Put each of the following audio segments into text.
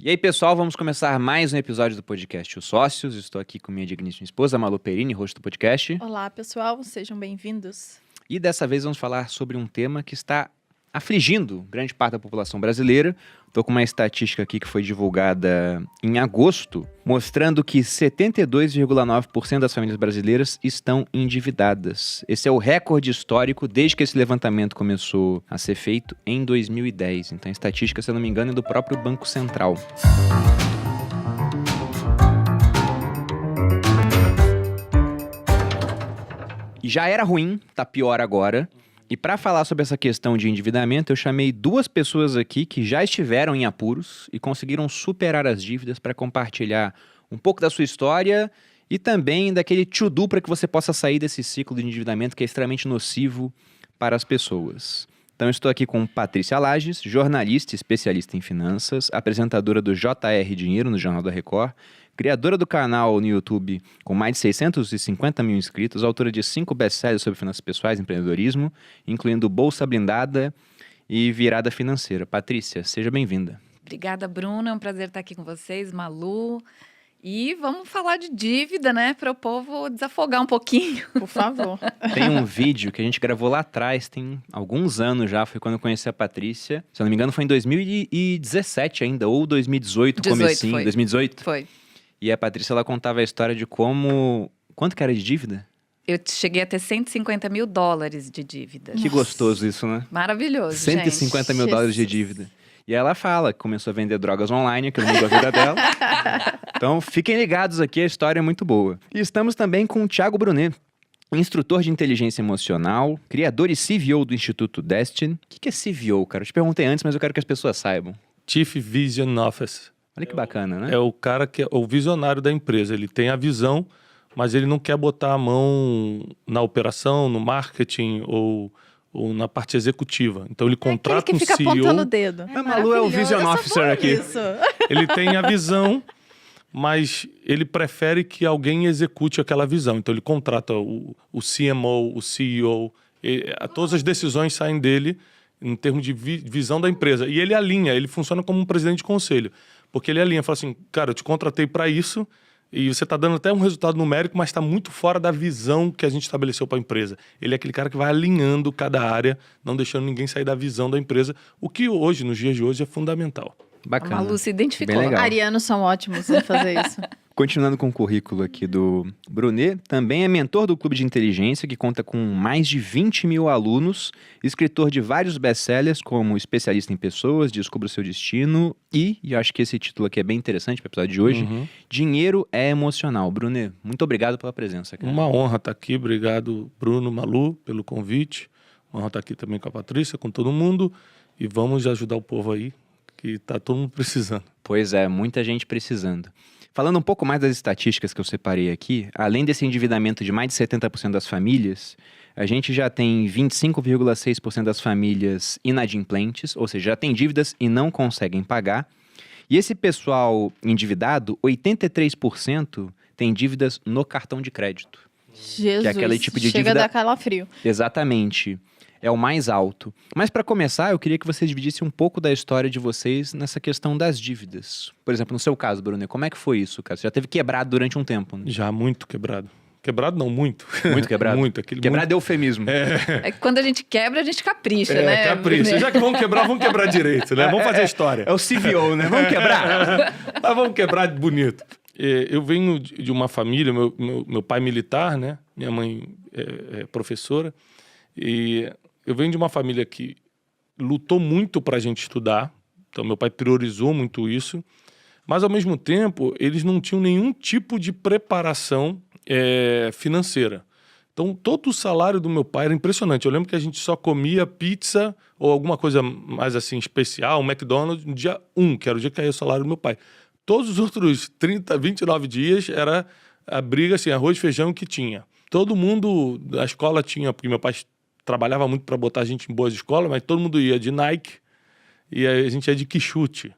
E aí, pessoal, vamos começar mais um episódio do podcast Os Sócios. Estou aqui com minha digníssima esposa, Malu Perini, host do podcast. Olá, pessoal, sejam bem-vindos. E dessa vez vamos falar sobre um tema que está afligindo grande parte da população brasileira. Estou com uma estatística aqui que foi divulgada em agosto, mostrando que 72,9% das famílias brasileiras estão endividadas. Esse é o recorde histórico desde que esse levantamento começou a ser feito em 2010. Então a estatística, se eu não me engano, é do próprio Banco Central. E já era ruim, tá pior agora. E para falar sobre essa questão de endividamento, eu chamei duas pessoas aqui que já estiveram em apuros e conseguiram superar as dívidas para compartilhar um pouco da sua história e também daquele to-do para que você possa sair desse ciclo de endividamento que é extremamente nocivo para as pessoas. Então, eu estou aqui com Patrícia Lages, jornalista e especialista em finanças, apresentadora do JR Dinheiro no Jornal da Record, criadora do canal no YouTube com mais de 650 mil inscritos, autora de 5 best-sellers sobre finanças pessoais e empreendedorismo, incluindo Bolsa Blindada e Virada Financeira. Patrícia, seja bem-vinda. Obrigada, Bruno. É um prazer estar aqui com vocês, Malu. E vamos falar de dívida, né? Para o povo desafogar um pouquinho. Por favor. Tem um vídeo que a gente gravou lá atrás, tem alguns anos já, foi quando eu conheci a Patrícia. Se eu não me engano, foi em 2017 ainda, ou 2018, comecinho. Foi. 2018? Foi. E a Patrícia, ela contava a história de como... Quanto que era de dívida? Eu cheguei a ter $150 mil de dívida. Que gostoso isso, né? Maravilhoso, 150 gente. mil dólares de dívida. E ela fala que começou a vender drogas online, aquilo mudou a vida dela. Então, fiquem ligados aqui, a história é muito boa. E estamos também com o Thiago Brunet, instrutor de inteligência emocional, criador e CVO do Instituto Destin. O que é CVO, cara? Eu te perguntei antes, mas eu quero que as pessoas saibam. Chief Vision Officer. Olha que bacana, né? É o cara que é o visionário da empresa. Ele tem a visão, mas ele não quer botar a mão na operação, no marketing ou na parte executiva. Então ele contrata que fica um CEO. apontando o dedo. A Malu é o Vision Officer aqui. Isso. Ele tem a visão, mas ele prefere que alguém execute aquela visão. Então ele contrata o CMO, o CEO, todas as decisões saem dele em termos de visão da empresa. E ele alinha, ele funciona como um presidente de conselho. Porque ele alinha, fala assim, cara, eu te contratei para isso e você está dando até um resultado numérico, mas está muito fora da visão que a gente estabeleceu para a empresa. Ele é aquele cara que vai alinhando cada área, não deixando ninguém sair da visão da empresa, o que hoje, nos dias de hoje, é fundamental. Bacana. A Malu se identificou. Bem legal. Arianos são ótimos em fazer isso. Continuando com o currículo aqui do Brunet, também é mentor do Clube de Inteligência, que conta com mais de 20 mil alunos, escritor de vários best-sellers, como Especialista em Pessoas, Descubra o Seu Destino e eu acho que esse título aqui é bem interessante para o episódio de hoje, Dinheiro é Emocional. Brunet, muito obrigado pela presença, cara. Uma honra estar aqui, obrigado Bruno, Malu, pelo convite. Uma honra estar aqui também com a Patrícia, com todo mundo e vamos ajudar o povo aí, que está todo mundo precisando. Pois é, muita gente precisando. Falando um pouco mais das estatísticas que eu separei aqui, além desse endividamento de mais de 70% das famílias, a gente já tem 25,6% das famílias inadimplentes, ou seja, já tem dívidas e não conseguem pagar. E esse pessoal endividado, 83% tem dívidas no cartão de crédito. Jesus, Que é aquele tipo de chega dívida... a dar calafrio. Exatamente. É o mais alto. Mas para começar, eu queria que você dividisse um pouco da história de vocês nessa questão das dívidas. Por exemplo, no seu caso, Bruno, como é que foi isso, cara? Você já teve quebrado durante um tempo, né? Já muito quebrado. Quebrado não, muito. Muito quebrado? Muito. Quebrado é eufemismo. É que quando a gente quebra, a gente capricha, né? Capricha. Já que vamos quebrar direito, né? Vamos fazer a história. É o CVO, né? Vamos quebrar. Mas vamos quebrar bonito. Eu venho de uma família, meu pai militar, né? Minha mãe é professora. E eu venho de uma família que lutou muito para a gente estudar. Então, meu pai priorizou muito isso. Mas, ao mesmo tempo, eles não tinham nenhum tipo de preparação financeira. Então, todo o salário do meu pai era impressionante. Eu lembro que a gente só comia pizza ou alguma coisa mais assim especial, um McDonald's, no dia 1, que era o dia que caía o salário do meu pai. Todos os outros 29 dias era a briga, assim, arroz e feijão que tinha. Todo mundo da escola tinha, porque meu pai trabalhava muito para botar a gente em boas escolas, mas todo mundo ia de Nike e a gente ia de quichute,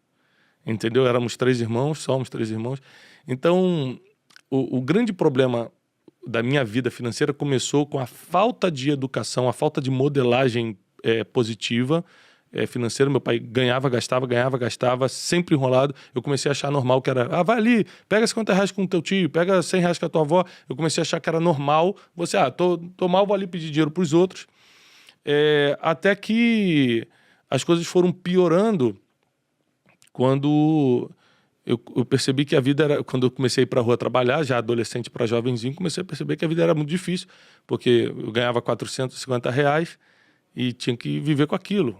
entendeu? Éramos 3 irmãos, somos 3 irmãos. Então, o grande problema da minha vida financeira começou com a falta de educação, a falta de modelagem positiva financeiro. Meu pai ganhava, gastava, sempre enrolado. Eu comecei a achar normal que era, vai ali, pega R$50 com o teu tio, pega R$100 com a tua avó. Eu comecei a achar que era normal. Você, tô mal, vou ali pedir dinheiro pros outros. Até que as coisas foram piorando quando eu percebi que a vida era... Quando eu comecei a ir pra rua trabalhar, já adolescente para jovenzinho, comecei a perceber que a vida era muito difícil, porque eu ganhava R$450 e tinha que viver com aquilo.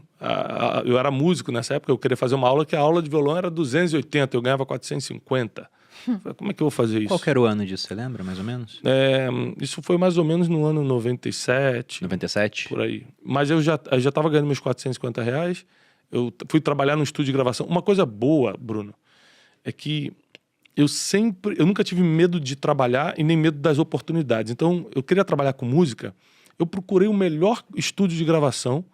Eu era músico nessa época, eu queria fazer uma aula que a aula de violão era 280, eu ganhava 450. Falei, como é que eu vou fazer isso? Qual que era o ano disso, você lembra, mais ou menos? Isso foi mais ou menos no ano 97. 97? Por aí. Mas eu já estava ganhando meus R$450. Eu fui trabalhar no estúdio de gravação. Uma coisa boa, Bruno, é que eu nunca tive medo de trabalhar e nem medo das oportunidades. Então, eu queria trabalhar com música, eu procurei o melhor estúdio de gravação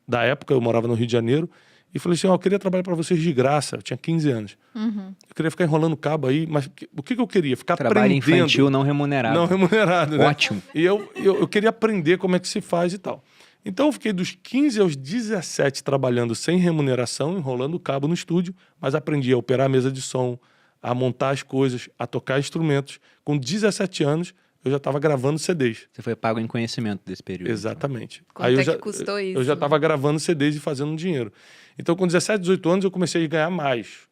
da época, eu morava no Rio de Janeiro, e falei assim, eu queria trabalhar para vocês de graça. Eu tinha 15 anos. Eu queria ficar enrolando cabo aí, mas o que eu queria? Ficar Trabalho aprendendo. infantil não remunerado. Não remunerado, né? Ótimo. E eu queria aprender como é que se faz e tal. Então eu fiquei dos 15 aos 17 trabalhando sem remuneração, enrolando cabo no estúdio, mas aprendi a operar a mesa de som, a montar as coisas, a tocar instrumentos. Com 17 anos, eu já estava gravando CDs. Você foi pago em conhecimento desse período. Exatamente. Quanto é que custou isso? Eu já estava gravando CDs e fazendo dinheiro. Então, com 17, 18 anos, eu comecei a ganhar mais.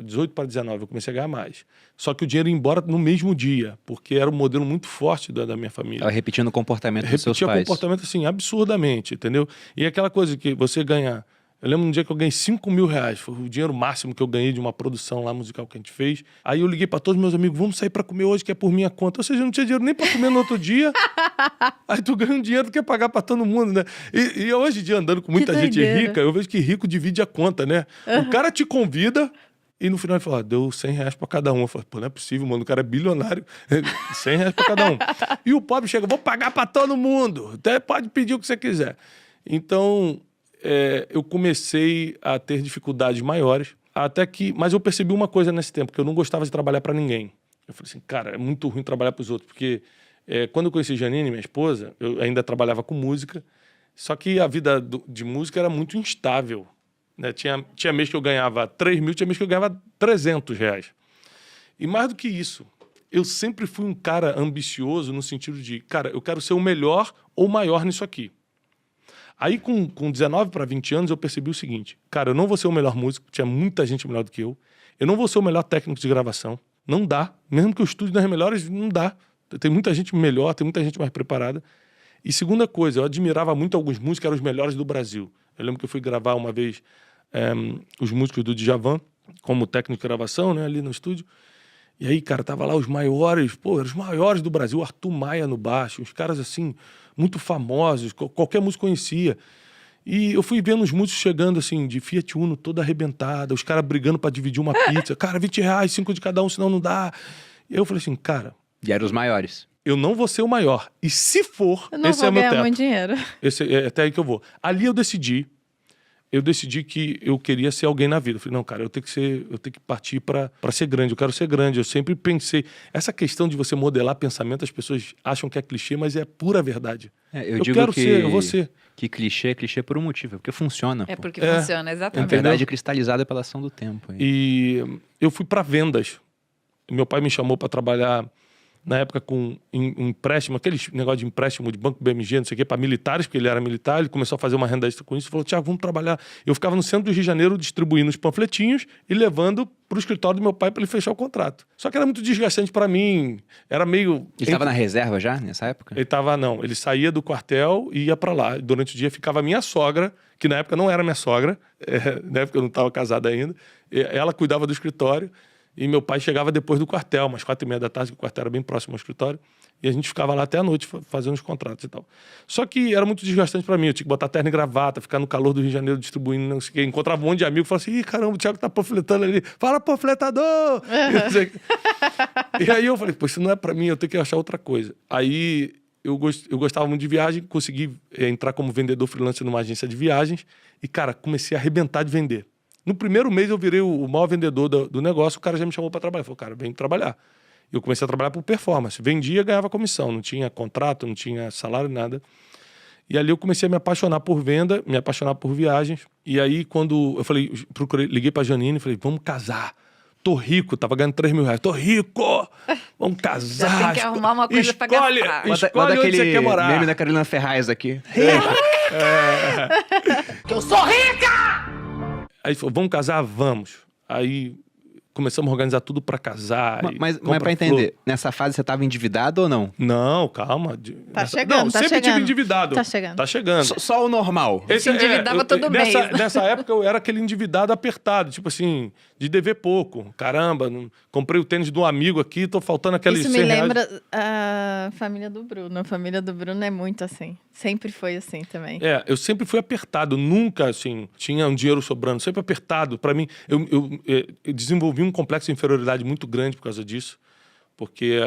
18 para 19, eu comecei a ganhar mais. Só que o dinheiro ia embora no mesmo dia, porque era um modelo muito forte da minha família. Ela repetindo o comportamento dos seus Repetia pais. comportamento assim, absurdamente, entendeu? E aquela coisa que você ganha... Eu lembro um dia que eu ganhei R$5.000. Foi o dinheiro máximo que eu ganhei de uma produção lá musical que a gente fez. Aí eu liguei para todos os meus amigos, vamos sair para comer hoje, que é por minha conta. Ou seja, eu não tinha dinheiro nem para comer no outro dia. Aí tu ganha um dinheiro que quer pagar para todo mundo, né? E hoje em dia, andando com muita gente doideira. rica, eu vejo que rico divide a conta, né? O cara te convida... E no final ele falou, deu R$100 pra cada um. Eu falei, pô, não é possível, mano, o cara é bilionário. R$100 pra cada um. E o pobre chega, vou pagar pra todo mundo. Até pode pedir o que você quiser. Então, eu comecei a ter dificuldades maiores. Mas eu percebi uma coisa nesse tempo, que eu não gostava de trabalhar pra ninguém. Eu falei assim, cara, é muito ruim trabalhar pros outros. Porque quando eu conheci Janine, minha esposa, eu ainda trabalhava com música. Só que a vida de música era muito instável. Né? Tinha mês que eu ganhava 3 mil, tinha mês que eu ganhava R$300. E mais do que isso, eu sempre fui um cara ambicioso no sentido de, cara, eu quero ser o melhor ou maior nisso aqui. Aí com 19 para 20 anos eu percebi o seguinte, cara, eu não vou ser o melhor músico, tinha muita gente melhor do que eu não vou ser o melhor técnico de gravação, não dá. Mesmo que eu estude nas melhores, não dá. Tem muita gente melhor, tem muita gente mais preparada. E segunda coisa, eu admirava muito alguns músicos que eram os melhores do Brasil. Eu lembro que eu fui gravar uma vez os músicos do Djavan, como técnico de gravação, né, ali no estúdio. E aí, cara, tava lá os maiores, eram os maiores do Brasil, Arthur Maia no baixo, uns caras assim, muito famosos, qualquer músico conhecia. E eu fui vendo os músicos chegando assim, de Fiat Uno toda arrebentada, os caras brigando pra dividir uma pizza. Cara, R$20, 5 de cada um, senão não dá. E eu falei assim, cara... E eram os maiores. Eu não vou ser o maior. E se for, Eu não esse vou é meu ganhar teto. muito dinheiro. É até aí que eu vou. Ali eu decidi que eu queria ser alguém na vida. Eu falei, não, cara, eu tenho que partir para ser grande. Eu quero ser grande. Eu sempre pensei... Essa questão de você modelar pensamento, as pessoas acham que é clichê, mas é pura verdade. Eu eu digo quero que, ser, eu vou ser. Que clichê é clichê por um motivo, porque funciona. É pô. porque funciona, É exatamente. verdade cristalizada pela ação do tempo. Hein? E eu fui para vendas. Meu pai me chamou para trabalhar... Na época, com um empréstimo, aquele negócio de empréstimo de Banco BMG, não sei o quê, para militares, porque ele era militar, ele começou a fazer uma renda extra com isso e falou, Thiago, vamos trabalhar. Eu ficava no centro do Rio de Janeiro distribuindo os panfletinhos e levando para o escritório do meu pai para ele fechar o contrato. Só que era muito desgastante para mim, era meio... Ele estava na reserva já, nessa época? Ele saía do quartel e ia para lá. Durante o dia ficava a minha sogra, que na época não era minha sogra, na época eu não estava casado ainda, ela cuidava do escritório. E meu pai chegava depois do quartel, umas 4h30 da tarde, que o quartel era bem próximo ao escritório. E a gente ficava lá até a noite fazendo os contratos e tal. Só que era muito desgastante pra mim. Eu tinha que botar terno e gravata, ficar no calor do Rio de Janeiro distribuindo, não sei o quê. Encontrava um monte de amigo e falava assim, ih, caramba, o Thiago tá panfletando ali. Fala, panfletador! E aí eu falei, pô, isso não é pra mim, eu tenho que achar outra coisa. Aí eu gostava muito de viagem, consegui entrar como vendedor freelancer numa agência de viagens. E, cara, comecei a arrebentar de vender. No primeiro mês eu virei o maior vendedor do negócio, o cara já me chamou para trabalhar. Falou, cara, vem trabalhar. Eu comecei a trabalhar por performance. Vendia, ganhava comissão. Não tinha contrato, não tinha salário, nada. E ali eu comecei a me apaixonar por venda, me apaixonar por viagens. E aí, quando eu falei, liguei pra Janine e falei, vamos casar. Tô rico, tava ganhando 3 mil reais. Tô rico! Vamos casar. Já tem que arrumar uma coisa pra gastar. Escolhe onde você quer morar. Meme da Carolina Ferraz aqui. Que eu sou rica! Aí falou, vamos casar? Vamos. Aí começamos a organizar tudo pra casar. Mas compra pra entender, nessa fase você tava endividado ou não? Não, calma. Tá chegando, Não, tá sempre chegando. tive endividado. Tá chegando. Tá chegando. Só o normal. Se endividava todo mês. Nessa época eu era aquele endividado apertado, tipo assim, de dever pouco. Caramba, comprei o tênis de um amigo aqui, tô faltando aqueles Isso 100 me reais. lembra a família do Bruno. A família do Bruno é muito assim. Sempre foi assim também. Eu sempre fui apertado, nunca, assim, tinha um dinheiro sobrando, sempre apertado. Pra mim, eu desenvolvi um complexo de inferioridade muito grande por causa disso, porque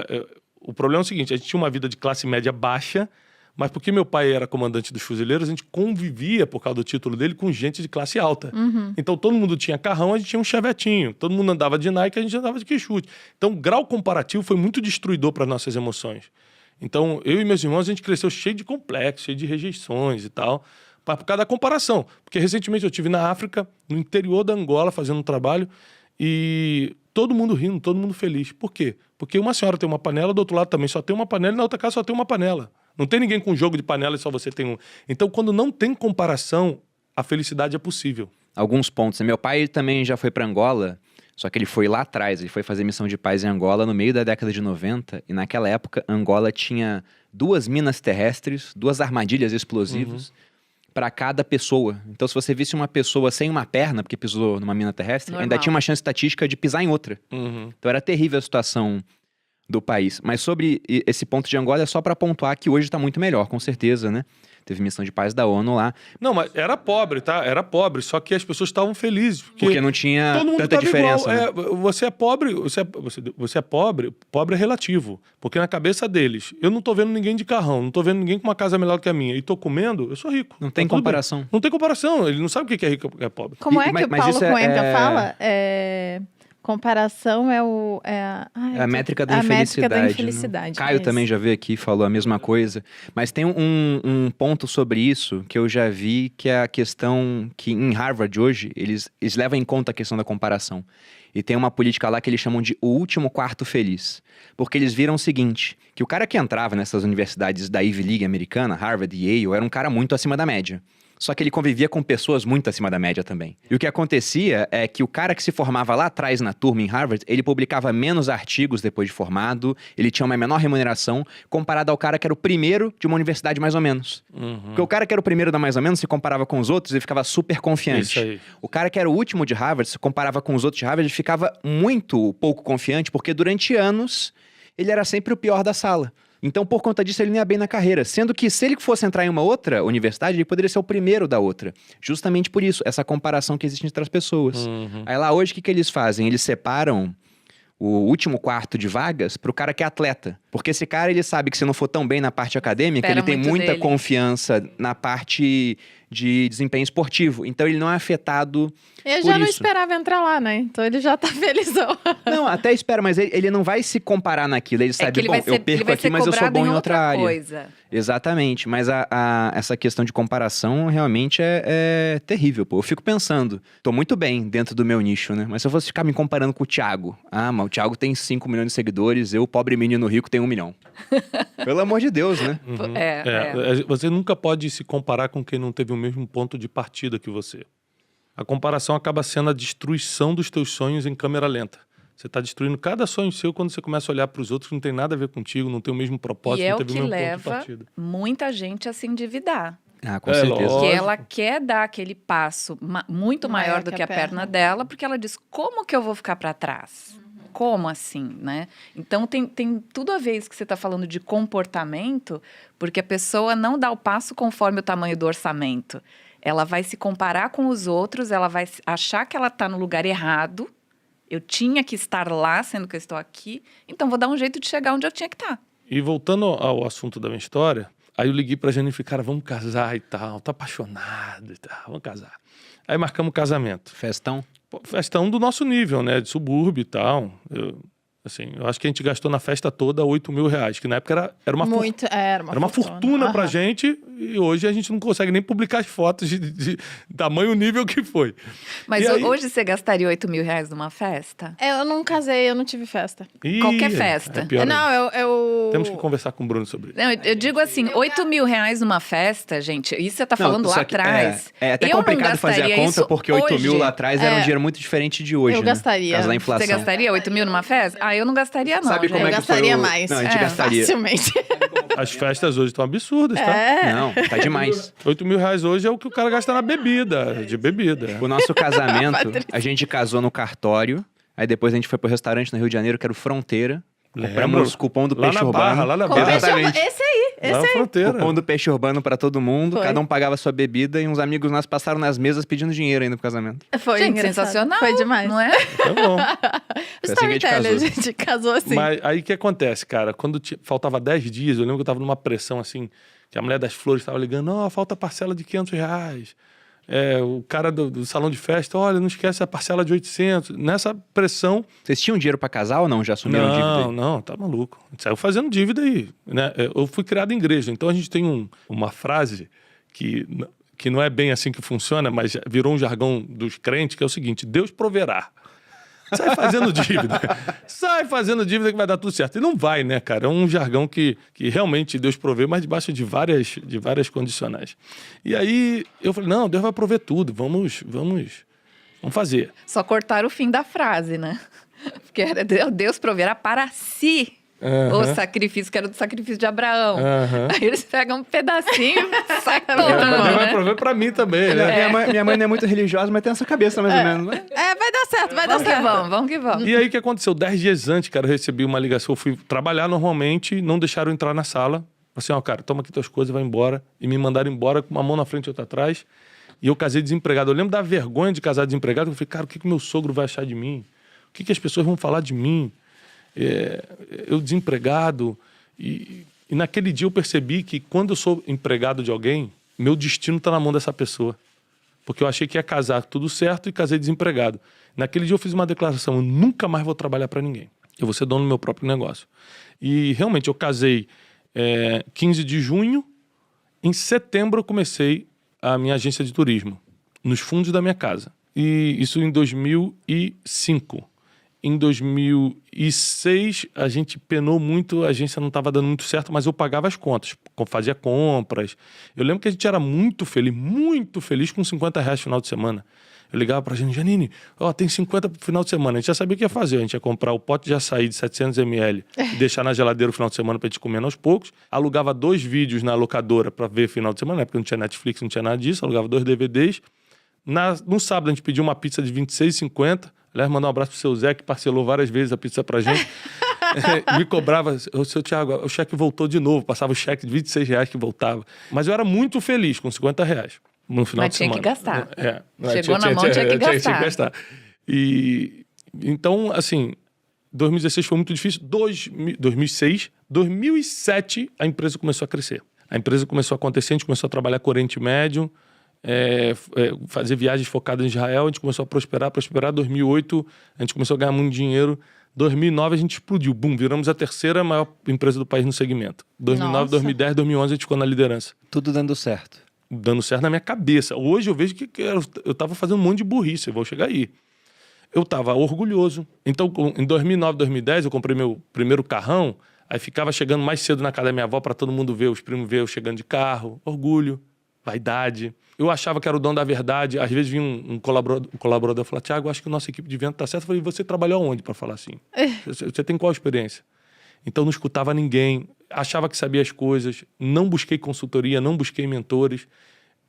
o problema é o seguinte, a gente tinha uma vida de classe média baixa, mas porque meu pai era comandante dos fuzileiros, a gente convivia, por causa do título dele, com gente de classe alta. Então, todo mundo tinha carrão, a gente tinha um chevetinho. Todo mundo andava de Nike, a gente andava de Quixute. Então, o grau comparativo foi muito destruidor para nossas emoções. Então, eu e meus irmãos, a gente cresceu cheio de complexos, cheio de rejeições e tal, por causa da comparação. Porque, recentemente, eu estive na África, no interior da Angola, fazendo um trabalho, e todo mundo rindo, todo mundo feliz. Por quê? Porque uma senhora tem uma panela, do outro lado também só tem uma panela, e na outra casa só tem uma panela. Não tem ninguém com jogo de panela e só você tem um. Então, quando não tem comparação, a felicidade é possível. Alguns pontos. Meu pai também já foi pra Angola, só que ele foi lá atrás. Ele foi fazer missão de paz em Angola no meio da década de 90. E naquela época, Angola tinha 2 minas terrestres, 2 armadilhas explosivas para cada pessoa. Então, se você visse uma pessoa sem uma perna, porque pisou numa mina terrestre, Normal. ainda tinha uma chance estatística de pisar em outra. Então, era terrível a situação do país. Mas sobre esse ponto de Angola, é só para pontuar que hoje está muito melhor, com certeza, né? Teve missão de paz da ONU lá. Não, mas era pobre, tá? Era pobre, só que as pessoas estavam felizes. Porque não tinha todo mundo tanta tava diferença. igual. Né? Você é pobre, você é pobre é relativo. Porque na cabeça deles, eu não tô vendo ninguém de carrão, não tô vendo ninguém com uma casa melhor que a minha, e tô comendo, eu sou rico. Não tem Tá tudo comparação. bem. Não tem comparação, ele não sabe o que é rico e o que é pobre. Como é que mas o Paulo isso Cuenca fala? Comparação é a métrica da a infelicidade. métrica da né? infelicidade. Caio é também isso. já veio aqui e falou a mesma coisa. Mas tem um ponto sobre isso que eu já vi, que é a questão que em Harvard hoje, eles levam em conta a questão da comparação. E tem uma política lá que eles chamam de o último quarto feliz. Porque eles viram o seguinte, que o cara que entrava nessas universidades da Ivy League americana, Harvard e Yale, era um cara muito acima da média. Só que ele convivia com pessoas muito acima da média também. E o que acontecia é que o cara que se formava lá atrás na turma em Harvard, ele publicava menos artigos depois de formado, ele tinha uma menor remuneração, comparado ao cara que era o primeiro de uma universidade mais ou menos. Porque o cara que era o primeiro da mais ou menos se comparava com os outros e ficava super confiante. Isso aí. O cara que era o último de Harvard se comparava com os outros de Harvard e ficava muito pouco confiante, porque durante anos ele era sempre o pior da sala. Então, por conta disso, ele não ia bem na carreira. Sendo que, se ele fosse entrar em uma outra universidade, ele poderia ser o primeiro da outra. Justamente por isso, essa comparação que existe entre as pessoas. Aí lá hoje, o que eles fazem? Eles separam o último quarto de vagas pro cara que é atleta. Porque esse cara, ele sabe que se não for tão bem na parte acadêmica, Espera ele tem muito muita dele. confiança na parte de desempenho esportivo. Então, ele não é afetado Ele por já não isso. esperava entrar lá, né? Então ele já tá felizão. Não, até espera, mas ele não vai se comparar naquilo. Ele É sabe, que ele bom, vai ser, eu ele perco vai aqui, ser mas eu sou cobrado bom em outra área. coisa. Exatamente, mas essa questão de comparação realmente é terrível, pô. Eu fico pensando, tô muito bem dentro do meu nicho, né? Mas se eu fosse ficar me comparando com o Thiago, mas o Thiago tem 5 milhões de seguidores, eu, pobre menino rico, tenho 1 milhão. Pelo amor de Deus, né? Você nunca pode se comparar com quem não teve o mesmo ponto de partida que você. A comparação acaba sendo a destruição dos teus sonhos em câmera lenta. Você está destruindo cada sonho seu quando você começa a olhar para os outros que não tem nada a ver contigo, não tem o mesmo propósito, E é não o teve que o mesmo ponto de leva partida. muita gente a se endividar. Ah, com É, certeza. lógico. Porque ela quer dar aquele passo muito maior do que a perna dela, porque ela diz, como que eu vou ficar para trás? Como assim, né? Então, tem tudo a ver isso que você está falando de comportamento, porque a pessoa não dá o passo conforme o tamanho do orçamento. Ela vai se comparar com os outros, ela vai achar que ela está no lugar errado. Eu tinha que estar lá, sendo que eu estou aqui. Então, vou dar um jeito de chegar onde eu tinha que estar. E voltando ao assunto da minha história, aí eu liguei pra Jane e falei, cara, vamos casar e tal, tô apaixonado e tal, vamos casar. Aí marcamos o casamento. Festão? Pô, festão do nosso nível, né, de subúrbio e tal. Assim, eu acho que a gente gastou na festa toda R$8.000, que na época era uma Era uma fortuna pra gente, e hoje a gente não consegue nem publicar as fotos de tamanho nível que foi. Mas E aí- hoje você gastaria R$8.000 numa festa? Eu não casei, eu não tive festa. Qualquer festa. É pior ainda. Não, eu... Temos que conversar com o Bruno sobre isso. Não, eu digo assim, R$8.000 numa festa, gente, isso você tá falando Não, lá só que atrás. É até Eu não complicado fazer a gastaria conta, isso porque 8 mil hoje. lá atrás era um dinheiro muito diferente de hoje, Eu né? gastaria. Por causa da Você inflação. gastaria 8.000 numa festa? Ah, eu não gastaria não, Sabe gente. como é eu que foi gastaria o- mais. Não, a gente gastaria. Facilmente. As festas hoje estão absurdas, tá? Não, tá demais. R$8.000 hoje é o que o cara gasta na bebida, de bebida. O nosso casamento, a gente casou no cartório, aí depois a gente foi pro restaurante no Rio de Janeiro, que era o Fronteira. Compramos cupom do Lá Peixe na Urbano. Barra, lá na Com Barra. peixe Exatamente. Esse aí. Lá na fronteira. Cupom do Peixe Urbano pra todo mundo, Foi. cada um pagava sua bebida e uns amigos nossos passaram nas mesas pedindo dinheiro ainda pro casamento. Foi Gente, engraçado. sensacional. Foi demais. Não é? Tá bom. Foi assim que a gente Storyteller, casou. a gente casou assim. Mas aí o que acontece, cara? Quando faltava 10 dias, eu lembro que eu tava numa pressão assim, que a mulher das flores tava ligando, não, falta parcela de R$500. O cara do salão de festa, olha, não esquece a parcela de 800. Nessa pressão... Vocês tinham dinheiro pra casar ou não? Já assumiram dívida? Não, tá maluco. A gente saiu fazendo dívida aí, né? Eu fui criado em igreja, então a gente tem uma frase que não é bem assim que funciona, mas virou um jargão dos crentes, que é o seguinte, Deus proverá. Sai fazendo dívida. Sai fazendo dívida que vai dar tudo certo. E não vai, né, cara? É um jargão que realmente Deus provê, mas debaixo de várias condicionais. E aí eu falei, não, Deus vai prover tudo. Vamos fazer. Só cortaram o fim da frase, né? Porque era Deus proverá para si o sacrifício, que era do sacrifício de Abraão. Aí eles pegam um pedacinho e sai todo Deus mundo, vai né? prover pra mim também, né? Minha mãe não é muito religiosa, mas tem essa cabeça mais ou menos, né? Vai dar certo, vai dar Vamos que certo. vamos que vamos. E aí o que aconteceu? 10 dias antes, cara, eu recebi uma ligação. Eu fui trabalhar normalmente, não deixaram eu entrar na sala. Assim, ó, cara, toma aqui tuas coisas, vai embora. E me mandaram embora com uma mão na frente e outra atrás. E eu casei desempregado. Eu lembro da vergonha de casar desempregado. Eu falei, cara, o que meu sogro vai achar de mim? O que as pessoas vão falar de mim? Eu desempregado. E naquele dia eu percebi que quando eu sou empregado de alguém, meu destino está na mão dessa pessoa. Porque eu achei que ia casar tudo certo e casei desempregado. Naquele dia eu fiz uma declaração, eu nunca mais vou trabalhar para ninguém. Eu vou ser dono do meu próprio negócio. E realmente eu casei 15 de junho. Em setembro eu comecei a minha agência de turismo, nos fundos da minha casa. E isso em 2005. Em 2006, a gente penou muito, a agência não estava dando muito certo, mas eu pagava as contas, fazia compras. Eu lembro que a gente era muito feliz com R$50 no final de semana. Eu ligava pra gente, Janine, tem 50 pro final de semana. A gente já sabia o que ia fazer. A gente ia comprar o pote de açaí de 700 ml e deixar na geladeira o final de semana pra gente comer aos poucos. Alugava 2 vídeos na locadora pra ver final de semana, porque não tinha Netflix, não tinha nada disso. Alugava 2 DVDs. No sábado a gente pediu uma pizza de R$26,50. Aliás, mandar um abraço pro seu Zé, que parcelou várias vezes a pizza pra gente. Me cobrava, seu Thiago, o cheque voltou de novo. Passava o cheque de R$26 que voltava. Mas eu era muito feliz com R$50 no final de semana. Mas tinha que gastar. Chegou na mão, tinha que gastar. Tinha que gastar. E, então, assim, 2016 foi muito difícil. 2006, 2007, a empresa começou a crescer. A empresa começou a acontecer, a gente começou a trabalhar com o Oriente Médio, fazer viagens focadas em Israel, a gente começou a prosperar. 2008, a gente começou a ganhar muito dinheiro. 2009, a gente explodiu. Bum, viramos a 3ª maior empresa do país no segmento. 2009, Nossa. 2010, 2011, a gente ficou na liderança. Tudo dando certo. Dando certo na minha cabeça. Hoje eu vejo que eu tava fazendo um monte de burrice, eu vou chegar aí. Eu tava orgulhoso. Então, em 2009, 2010, eu comprei meu primeiro carrão, aí ficava chegando mais cedo na casa da minha avó para todo mundo ver, os primos ver eu chegando de carro. Orgulho, vaidade. Eu achava que era o dono da verdade. Às vezes vinha um colaborador e falava, Thiago, acho que a nossa equipe de venda tá certa. Eu falei, você trabalhou aonde para falar assim? Você tem qual experiência? Então, não escutava ninguém, achava que sabia as coisas, não busquei consultoria, não busquei mentores,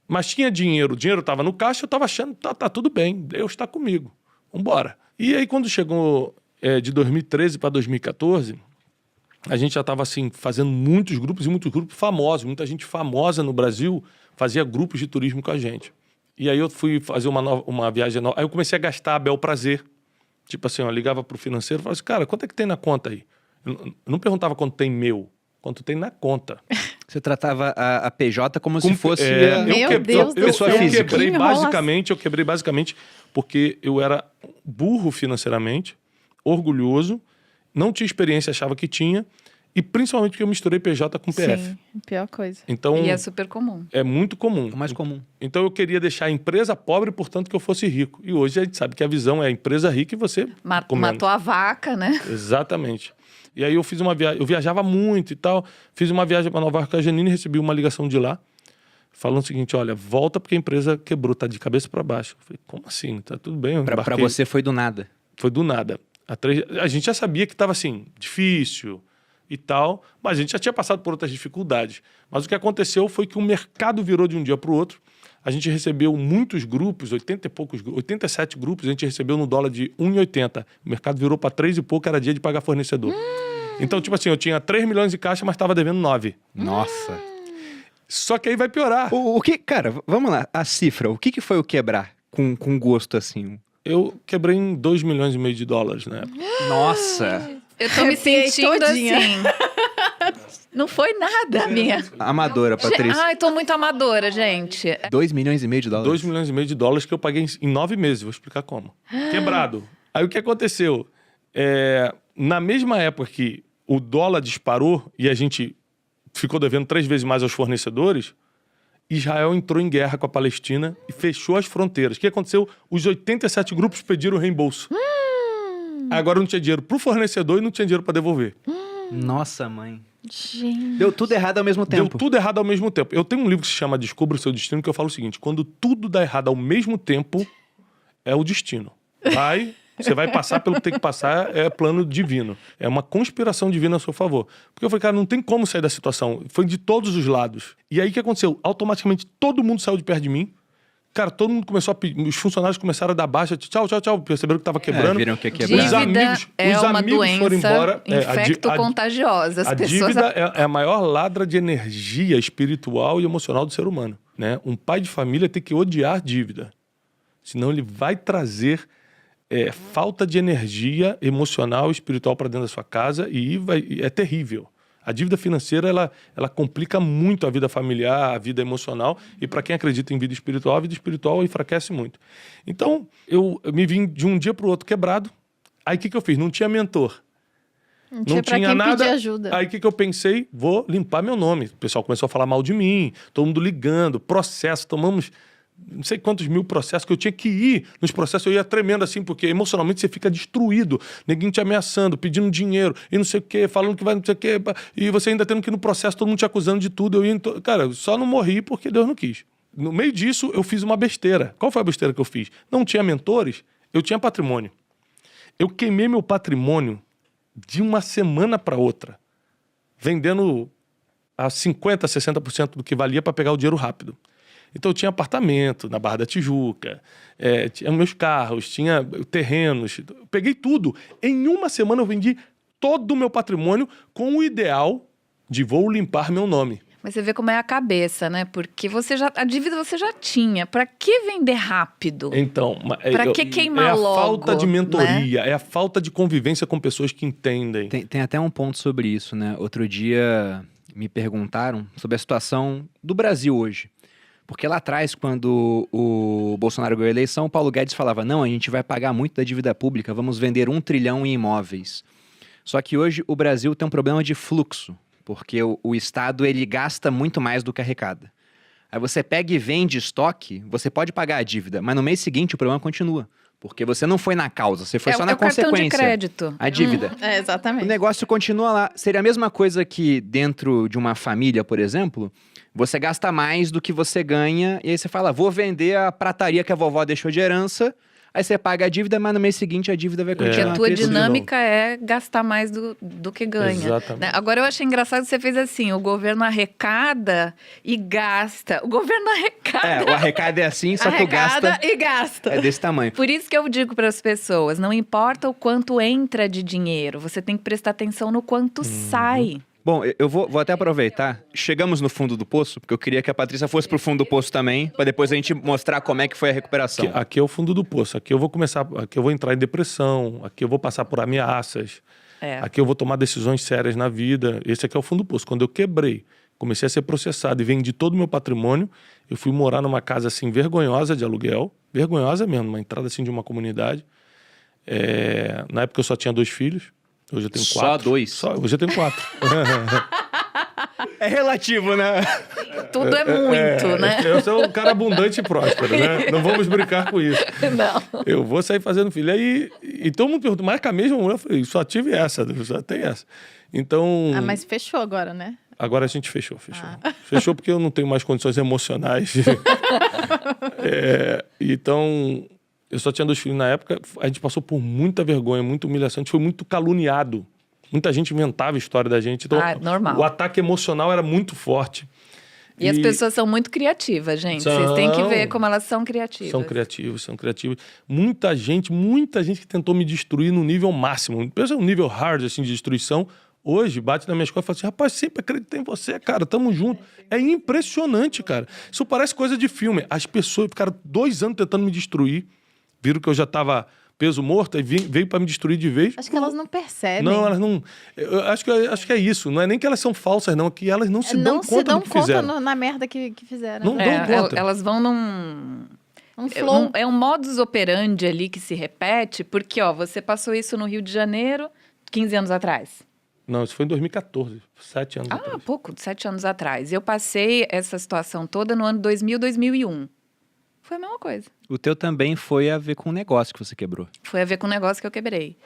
mas tinha dinheiro, o dinheiro estava no caixa, eu estava achando, tá tudo bem, Deus está comigo, vambora. E aí, quando chegou de 2013 para 2014, a gente já estava assim, fazendo muitos grupos famosos, muita gente famosa no Brasil fazia grupos de turismo com a gente. E aí eu fui fazer uma viagem nova, aí eu comecei a gastar a bel prazer, tipo assim, eu ligava pro financeiro e falava assim, cara, quanto é que tem na conta aí? Eu não perguntava quanto tem quanto tem na conta. Você tratava a PJ como se fosse... Meu Deus do pessoa céu. física. Eu quebrei basicamente porque eu era burro financeiramente, orgulhoso, não tinha experiência, achava que tinha, e principalmente porque eu misturei PJ com PF. Sim, pior coisa. Então, E é super comum. é muito comum. O mais comum. Então eu queria deixar a empresa pobre, portanto que eu fosse rico. E hoje a gente sabe que a visão é a empresa rica e você comendo. Matou a vaca, né? Exatamente. E aí eu fiz uma viagem, eu viajava muito e tal, fiz uma viagem para Nova York com a Janine e recebi uma ligação de lá, falando o seguinte, olha, volta porque a empresa quebrou, tá de cabeça para baixo. Eu falei, como assim? Tá tudo bem. Pra você foi do nada. Foi do nada. A gente já sabia que estava assim, difícil e tal, mas a gente já tinha passado por outras dificuldades. Mas o que aconteceu foi que o mercado virou de um dia para o outro. A gente recebeu muitos grupos, 87 grupos, a gente recebeu no dólar de 1,80. O mercado virou para 3 e pouco, era dia de pagar fornecedor. Então, tipo assim, eu tinha 3 milhões de caixa, mas estava devendo 9. Nossa. Só que aí vai piorar. O que, cara, vamos lá, a cifra, o que foi o quebrar com gosto assim? Eu quebrei em 2 milhões e meio de dólares, né? Nossa. Eu tô me Arrepiei sentindo todinha. assim. Não foi nada, minha. Amadora, Patrícia. Ai, tô muito amadora, gente. 2 milhões e meio de dólares. 2 milhões e meio de dólares que eu paguei em 9 meses. Vou explicar como. Quebrado. Aí o que aconteceu? Na mesma época que o dólar disparou e a gente ficou devendo 3 vezes mais aos fornecedores, Israel entrou em guerra com a Palestina e fechou as fronteiras. O que aconteceu? Os 87 grupos pediram reembolso. Agora não tinha dinheiro pro fornecedor e não tinha dinheiro para devolver. Nossa, mãe. Gente. Deu tudo errado ao mesmo tempo. Deu tudo errado ao mesmo tempo. Eu tenho um livro que se chama Descubra o Seu Destino, que eu falo o seguinte, quando tudo dá errado ao mesmo tempo, é o destino. Você vai passar pelo que tem que passar, é plano divino. É uma conspiração divina a seu favor. Porque eu falei, cara, não tem como sair da situação. Foi de todos os lados. E aí o que aconteceu? Automaticamente todo mundo saiu de perto de mim. Cara, todo mundo começou a pedir. Os funcionários começaram a dar baixa. Tchau, tchau, tchau. Perceberam que tava quebrando. Viram que ia quebrar. Os amigos, é os uma amigos doença foram embora. infecto-contagiosa. As A pessoas... dívida é a maior ladra de energia espiritual e emocional do ser humano, né? Um pai de família tem que odiar dívida. Senão ele vai trazer falta de energia emocional e espiritual para dentro da sua casa e é terrível. A dívida financeira, ela complica muito a vida familiar, a vida emocional. E para quem acredita em vida espiritual, a vida espiritual enfraquece muito. Então, eu me vim de um dia para o outro quebrado. Aí, o que eu fiz? Não tinha mentor. Não tinha pra quem nada. pedir ajuda. Aí, o que eu pensei? Vou limpar meu nome. O pessoal começou a falar mal de mim. Todo mundo ligando. Processo. Tomamos não sei quantos mil processos que eu tinha que ir. Nos processos eu ia tremendo assim, porque emocionalmente você fica destruído. Ninguém te ameaçando, pedindo dinheiro e não sei o quê, falando que vai não sei o quê. E você ainda tendo que ir no processo, todo mundo te acusando de tudo. Cara, eu só não morri porque Deus não quis. No meio disso, eu fiz uma besteira. Qual foi a besteira que eu fiz? Não tinha mentores, eu tinha patrimônio. Eu queimei meu patrimônio de uma semana para outra, vendendo a 50%, 60% do que valia para pegar o dinheiro rápido. Então eu tinha apartamento na Barra da Tijuca, tinha meus carros, tinha terrenos. Eu peguei tudo. Em uma semana eu vendi todo o meu patrimônio com o ideal de vou limpar meu nome. Mas você vê como é a cabeça, né? Porque a dívida você já tinha. Pra que vender rápido? Então, pra que queimar logo? É a falta de mentoria, né? É a falta de convivência com pessoas que entendem. Tem até um ponto sobre isso, né? Outro dia me perguntaram sobre a situação do Brasil hoje. Porque lá atrás, quando o Bolsonaro ganhou a eleição, o Paulo Guedes falava, não, a gente vai pagar muito da dívida pública, vamos vender 1 trilhão em imóveis. Só que hoje o Brasil tem um problema de fluxo, porque o Estado ele gasta muito mais do que arrecada. Aí você pega e vende estoque, você pode pagar a dívida, mas no mês seguinte o problema continua. Porque você não foi na causa, você foi só na consequência. Cartão de crédito. A dívida. Exatamente. O negócio continua lá. Seria a mesma coisa que dentro de uma família, por exemplo, você gasta mais do que você ganha, e aí você fala, vou vender a prataria que a vovó deixou de herança, aí você paga a dívida, mas no mês seguinte a dívida vai continuar. Porque a tua crescendo. dinâmica é gastar mais do que ganha. Exatamente. Né? Agora eu achei engraçado que você fez assim, o governo arrecada e gasta. O governo arrecada. O arrecada é assim, só que o gasta Arrecada e gasta. é desse tamanho. Por isso que eu digo para as pessoas, não importa o quanto entra de dinheiro, você tem que prestar atenção no quanto sai. Bom, eu vou até aproveitar. Chegamos no fundo do poço, porque eu queria que a Patrícia fosse pro fundo do poço também, para depois a gente mostrar como é que foi a recuperação. Aqui é o fundo do poço. Aqui eu vou entrar em depressão, aqui eu vou passar por ameaças, aqui eu vou tomar decisões sérias na vida. Esse aqui é o fundo do poço. Quando eu quebrei, comecei a ser processado e vendi todo o meu patrimônio, eu fui morar numa casa assim vergonhosa de aluguel, vergonhosa mesmo, uma entrada assim de uma comunidade. Na época eu só tinha 2 filhos, Hoje eu tenho Só 4. 2? Hoje eu tenho 4. É relativo, né? Tudo é muito, né? Eu sou um cara abundante e próspero, né? Não vamos brincar com isso. Não. Eu vou sair fazendo filho. Aí, e todo mundo pergunta, mas com a mesma mulher? Eu falei, só tive essa, só tem essa. Então... mas fechou agora, né? Agora a gente fechou. Fechou porque eu não tenho mais condições emocionais. Então, eu só tinha 2 filhos na época. A gente passou por muita vergonha, muita humilhação. A gente foi muito caluniado. Muita gente inventava a história da gente. Então, normal. o ataque emocional era muito forte. E as pessoas são muito criativas, gente. Vocês têm que ver como elas são criativas. São criativas. Muita gente que tentou me destruir no nível máximo. Pensa um nível hard, assim, de destruição. Hoje, bate na minha escola e fala assim, rapaz, sempre acreditei em você, cara, tamo junto. É impressionante, cara. Isso parece coisa de filme. As pessoas ficaram 2 anos tentando me destruir, viram que eu já tava peso morto, e veio pra me destruir de vez. Acho que elas não percebem. Não, elas não... Eu acho que é isso. Não é nem que elas são falsas, não. É que elas não se dão conta do que fizeram. Não se dão conta na merda que fizeram. Não dão conta. Elas vão num... Um flow. É um modus operandi ali que se repete, porque, você passou isso no Rio de Janeiro 15 anos atrás. Não, isso foi em 2014, 7 anos atrás. Pouco, 7 anos atrás. Eu passei essa situação toda no ano 2000, 2001. Foi a mesma coisa. O teu também foi a ver com o negócio que você quebrou. Foi a ver com o negócio que eu quebrei.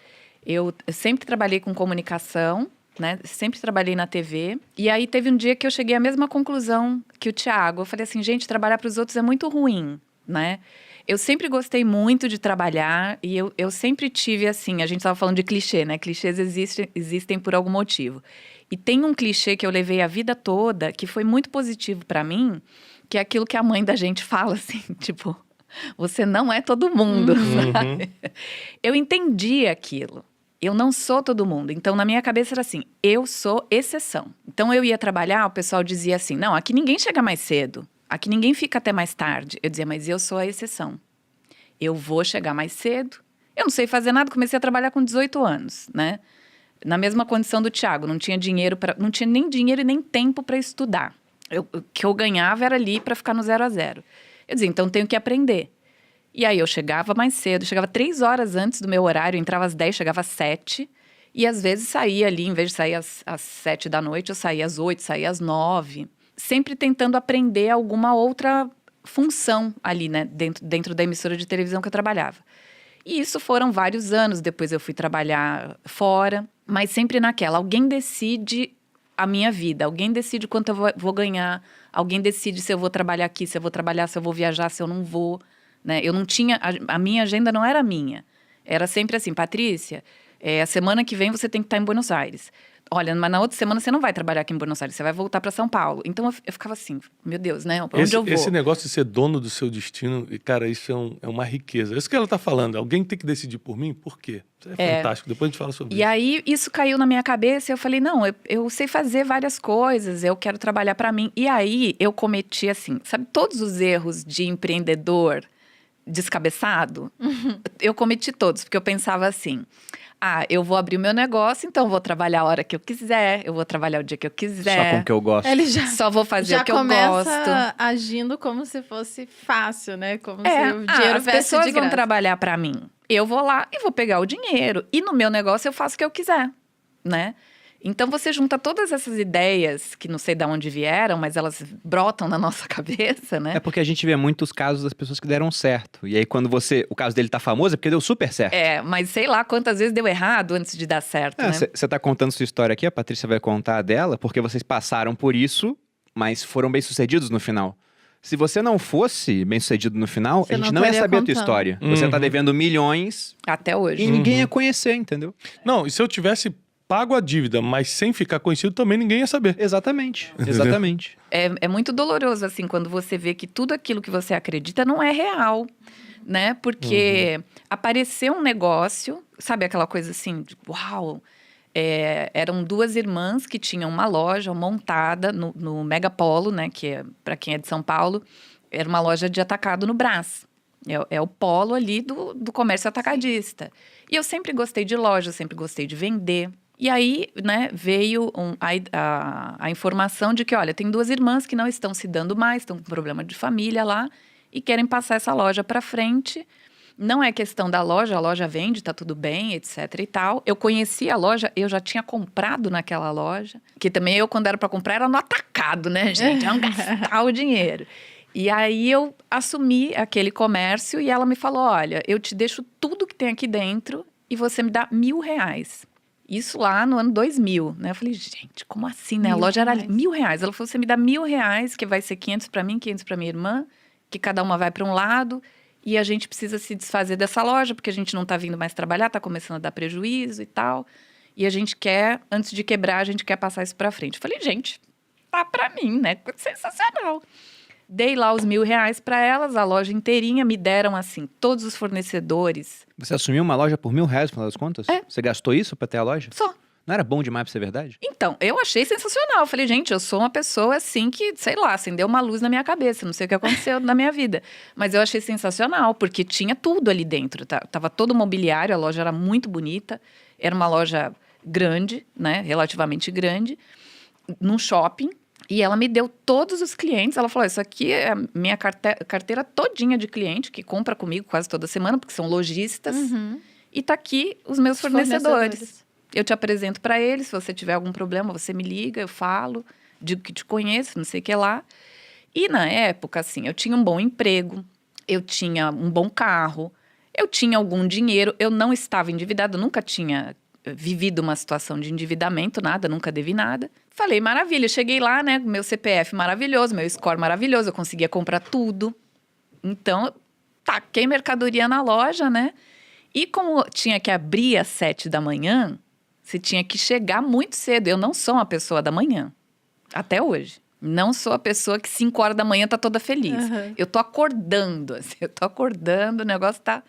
Eu sempre trabalhei com comunicação, né? Sempre trabalhei na TV. E aí teve um dia que eu cheguei à mesma conclusão que o Thiago. Eu falei assim, gente, trabalhar para os outros é muito ruim, né? Eu sempre gostei muito de trabalhar e eu sempre tive, assim, a gente estava falando de clichê, né? Clichês existem por algum motivo. E tem um clichê que eu levei a vida toda, que foi muito positivo para mim, que é aquilo que a mãe da gente fala, assim, tipo, você não é todo mundo, sabe? Eu entendi aquilo. Eu não sou todo mundo. Então, na minha cabeça era assim, eu sou exceção. Então, eu ia trabalhar, o pessoal dizia assim, não, aqui ninguém chega mais cedo. Aqui ninguém fica até mais tarde. Eu dizia, mas eu sou a exceção. Eu vou chegar mais cedo. Eu não sei fazer nada, comecei a trabalhar com 18 anos, né? Na mesma condição do Thiago, não tinha nem dinheiro e nem tempo para estudar. O que eu ganhava era ali para ficar no 0 a 0. Eu dizia, então tenho que aprender. E aí eu chegava mais cedo, chegava 3 horas antes do meu horário, entrava às 10, chegava às 7. E às vezes saía ali, em vez de sair às 7 da noite, eu saía às 8, saía às 9. Sempre tentando aprender alguma outra função ali, né? Dentro da emissora de televisão que eu trabalhava. E isso foram vários anos. Depois eu fui trabalhar fora. Mas sempre naquela. Alguém decide a minha vida. Alguém decide quanto eu vou ganhar. Alguém decide se eu vou trabalhar aqui, se eu vou trabalhar, se eu vou viajar, se eu não vou. Né? Eu não tinha... A minha agenda não era minha. Era sempre assim, Patrícia, a semana que vem você tem que estar em Buenos Aires. Olha, mas na outra semana você não vai trabalhar aqui em Buenos Aires, você vai voltar para São Paulo. Então eu ficava assim, meu Deus, né? Pra onde eu vou? Esse negócio de ser dono do seu destino, cara, isso é uma riqueza. É isso que ela tá falando. Alguém tem que decidir por mim? Por quê? Isso é fantástico. Depois a gente fala sobre isso. E aí isso caiu na minha cabeça e eu falei, não, eu sei fazer várias coisas, eu quero trabalhar para mim. E aí eu cometi assim, sabe, todos os erros de empreendedor descabeçado? Eu cometi todos, porque eu pensava assim... eu vou abrir o meu negócio, então eu vou trabalhar a hora que eu quiser, eu vou trabalhar o dia que eu quiser. Só com o que eu gosto. Ele só vou fazer o que eu gosto. Já começa agindo como se fosse fácil, né? Como se o dinheiro as viesse pessoas de vão graça. trabalhar para mim. Eu vou lá e vou pegar o dinheiro. E no meu negócio eu faço o que eu quiser, né? Então você junta todas essas ideias, que não sei de onde vieram, mas elas brotam na nossa cabeça, né? É porque a gente vê muitos casos das pessoas que deram certo. E aí quando o caso dele tá famoso, é porque deu super certo. Mas sei lá quantas vezes deu errado antes de dar certo, né? Você tá contando sua história aqui, a Patrícia vai contar a dela, porque vocês passaram por isso, mas foram bem-sucedidos no final. Se você não fosse bem-sucedido no final, Você a gente não não ia estaria saber a tua contando. história. Você tá devendo milhões Até hoje. e ninguém ia conhecer, entendeu? Não, e se eu tivesse pago a dívida, mas sem ficar conhecido, também ninguém ia saber. Exatamente, exatamente. É muito doloroso, assim, quando você vê que tudo aquilo que você acredita não é real, né? Porque apareceu um negócio, sabe aquela coisa assim, de, uau... eram 2 irmãs que tinham uma loja montada no Megapolo, né? Que para quem é de São Paulo, era uma loja de atacado no Brás. É o polo ali do comércio atacadista. E eu sempre gostei de loja, sempre gostei de vender. E aí, né, veio a informação de que, olha, tem 2 irmãs que não estão se dando mais, estão com problema de família lá e querem passar essa loja para frente. Não é questão da loja, a loja vende, tá tudo bem, etc e tal. Eu conheci a loja, eu já tinha comprado naquela loja. Que também eu, quando era para comprar, era no atacado, né, gente? Não gastar o dinheiro. E aí eu assumi aquele comércio e ela me falou, olha, eu te deixo tudo que tem aqui dentro e você me dá R$1.000. Isso lá no ano 2000, né? Eu falei, gente, como assim, né? A loja era R$1.000. Ela falou, você me dá R$1.000, que vai ser 500 para mim, 500 para minha irmã, que cada uma vai para um lado. E a gente precisa se desfazer dessa loja, porque a gente não tá vindo mais trabalhar, tá começando a dar prejuízo e tal. E a gente quer, antes de quebrar, a gente quer passar isso pra frente. Eu falei, gente, tá pra mim, né? Sensacional. Dei lá os R$1.000 pra elas, a loja inteirinha, me deram, assim, todos os fornecedores. Você assumiu uma loja por R$1.000, no final das contas? É. Você gastou isso pra ter a loja? Só. Não era bom demais pra ser verdade? Então, eu achei sensacional. Eu falei, gente, eu sou uma pessoa assim que, sei lá, acendeu uma luz na minha cabeça. Não sei o que aconteceu na minha vida. Mas eu achei sensacional, porque tinha tudo ali dentro. Tava todo o mobiliário, a loja era muito bonita. Era uma loja grande, né? Relativamente grande. Num shopping. E ela me deu todos os clientes. Ela falou, isso aqui é a minha carteira todinha de cliente, que compra comigo quase toda semana, porque são lojistas. E tá aqui os meus fornecedores. Eu te apresento para eles, se você tiver algum problema, você me liga, eu falo, digo que te conheço, não sei o que lá. E na época, assim, eu tinha um bom emprego, eu tinha um bom carro, eu tinha algum dinheiro, eu não estava endividada, nunca tinha vivido uma situação de endividamento, nada, nunca devi nada. Falei, maravilha, cheguei lá, né, meu CPF maravilhoso, meu score maravilhoso, eu conseguia comprar tudo. Então, taquei mercadoria na loja, né? E como tinha que abrir às 7 da manhã... Você tinha que chegar muito cedo. Eu não sou uma pessoa da manhã. Até hoje. Não sou a pessoa que 5 horas da manhã tá toda feliz. Eu tô acordando, assim. Eu tô acordando, o negócio tá...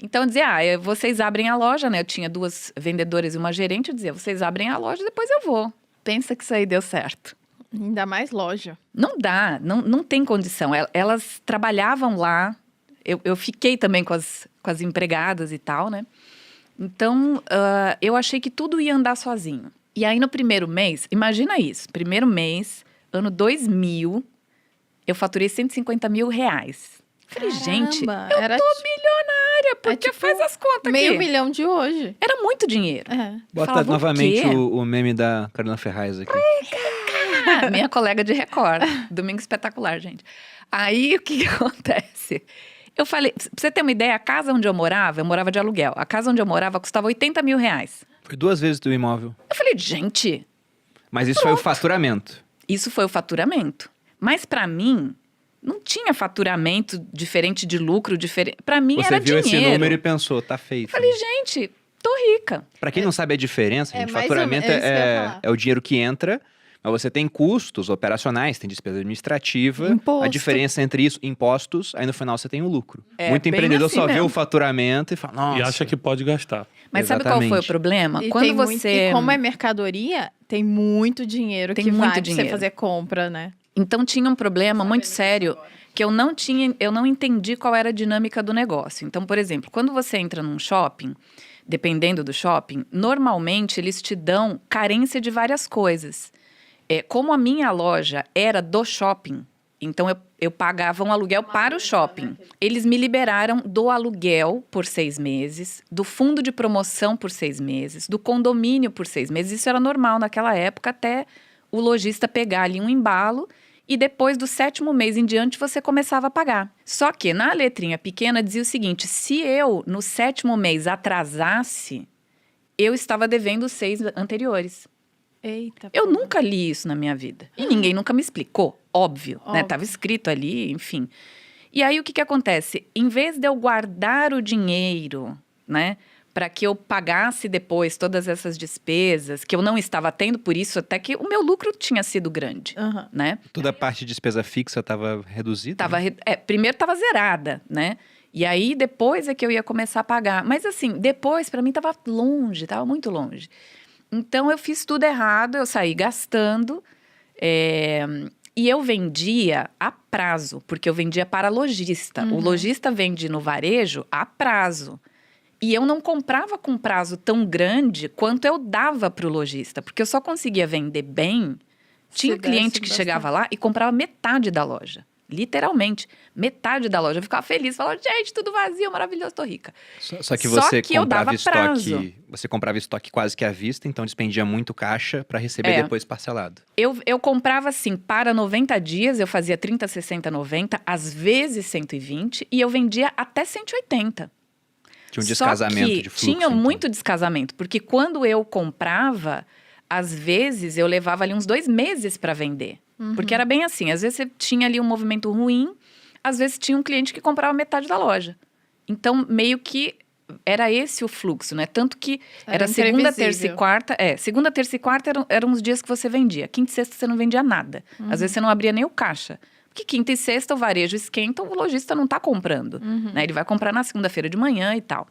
Então, eu dizia, vocês abrem a loja, né? Eu tinha 2 vendedoras e uma gerente. Eu dizia, vocês abrem a loja, depois eu vou. Pensa que isso aí deu certo. Ainda mais loja. Não dá, não tem condição. Elas trabalhavam lá. Eu fiquei também com as empregadas e tal, né? Então, eu achei que tudo ia andar sozinho. E aí, no primeiro mês, imagina isso. Primeiro mês, ano 2000, eu faturei R$150 mil. Falei, gente, eu tô milionária, porque tipo faz as contas aqui. R$500 mil de hoje. Era muito dinheiro. Bota Falava, novamente o meme da Carolina Ferraz aqui. Minha colega de Record. Domingo Espetacular, gente. Aí, o que acontece? Eu falei, pra você ter uma ideia, a casa onde eu morava de aluguel. A casa onde eu morava custava R$80 mil. Foi 2 vezes do imóvel. Eu falei, gente... Mas isso foi o faturamento. Isso foi o faturamento. Mas pra mim, não tinha faturamento diferente de lucro, diferente. Pra mim era dinheiro. Você viu esse número e pensou, tá feito. Falei, gente, tô rica. Pra quem não sabe a diferença, gente, mais faturamento ou menos isso que eu ia falar. é o dinheiro que entra... Mas você tem custos operacionais, tem despesa administrativa. Imposto. A diferença entre isso, impostos, aí no final você tem o lucro. Muito bem empreendedor assim só vê mesmo. o faturamento e fala, nossa. E acha que pode gastar. Mas sabe qual foi o problema? E Quando tem você... e como é mercadoria, tem muito dinheiro Tem que muito vai pra dinheiro. você fazer compra, né? Então tinha um problema muito sério que eu não entendi qual era a dinâmica do negócio. Então, por exemplo, quando você entra num shopping, dependendo do shopping, normalmente eles te dão carência de várias coisas. Como a minha loja era do shopping, então eu pagava um aluguel para o shopping. Eles me liberaram do aluguel por 6 meses, do fundo de promoção por 6 meses, do condomínio por 6 meses. Isso era normal naquela época, até o lojista pegar ali um embalo e depois do 7º mês em diante você começava a pagar. Só que na letrinha pequena dizia o seguinte, se eu no 7º mês atrasasse, eu estava devendo os 6 anteriores. Eita. Eu nunca li isso na minha vida. E ninguém nunca me explicou, óbvio. Né? Tava escrito ali, enfim. E aí, o que acontece? Em vez de eu guardar o dinheiro, né? Para que eu pagasse depois todas essas despesas, que eu não estava tendo, por isso até que o meu lucro tinha sido grande, né? Toda a parte de despesa fixa estava reduzida? Primeiro estava zerada, né? E aí, depois é que eu ia começar a pagar. Mas assim, depois, para mim, estava longe, estava muito longe. Então, eu fiz tudo errado, eu saí gastando e eu vendia a prazo, porque eu vendia para lojista. O lojista vende no varejo a prazo. E eu não comprava com prazo tão grande quanto eu dava para o lojista, porque eu só conseguia vender bem. Tinha cliente que chegava lá e comprava metade da loja. Literalmente. Metade da loja. Eu ficava feliz, falava, gente, tudo vazio, maravilhoso, tô rica. Só que você que eu dava prazo. Você comprava estoque quase que à vista, então despendia muito caixa para receber depois parcelado. Eu comprava assim, para 90 dias, eu fazia 30, 60, 90, às vezes 120, e eu vendia até 180. Tinha um descasamento de fluxo. Tinha então. muito descasamento, porque quando eu comprava, às vezes eu levava ali uns 2 meses para vender. Porque era bem assim, às vezes você tinha ali um movimento ruim, às vezes tinha um cliente que comprava metade da loja. Então, meio que era esse o fluxo, né? Tanto que era segunda, terça e quarta. Segunda, terça e quarta eram os dias que você vendia. Quinta e sexta você não vendia nada. Às vezes você não abria nem o caixa. Porque quinta e sexta o varejo esquenta, o lojista não tá comprando. Né? Ele vai comprar na segunda-feira de manhã e tal.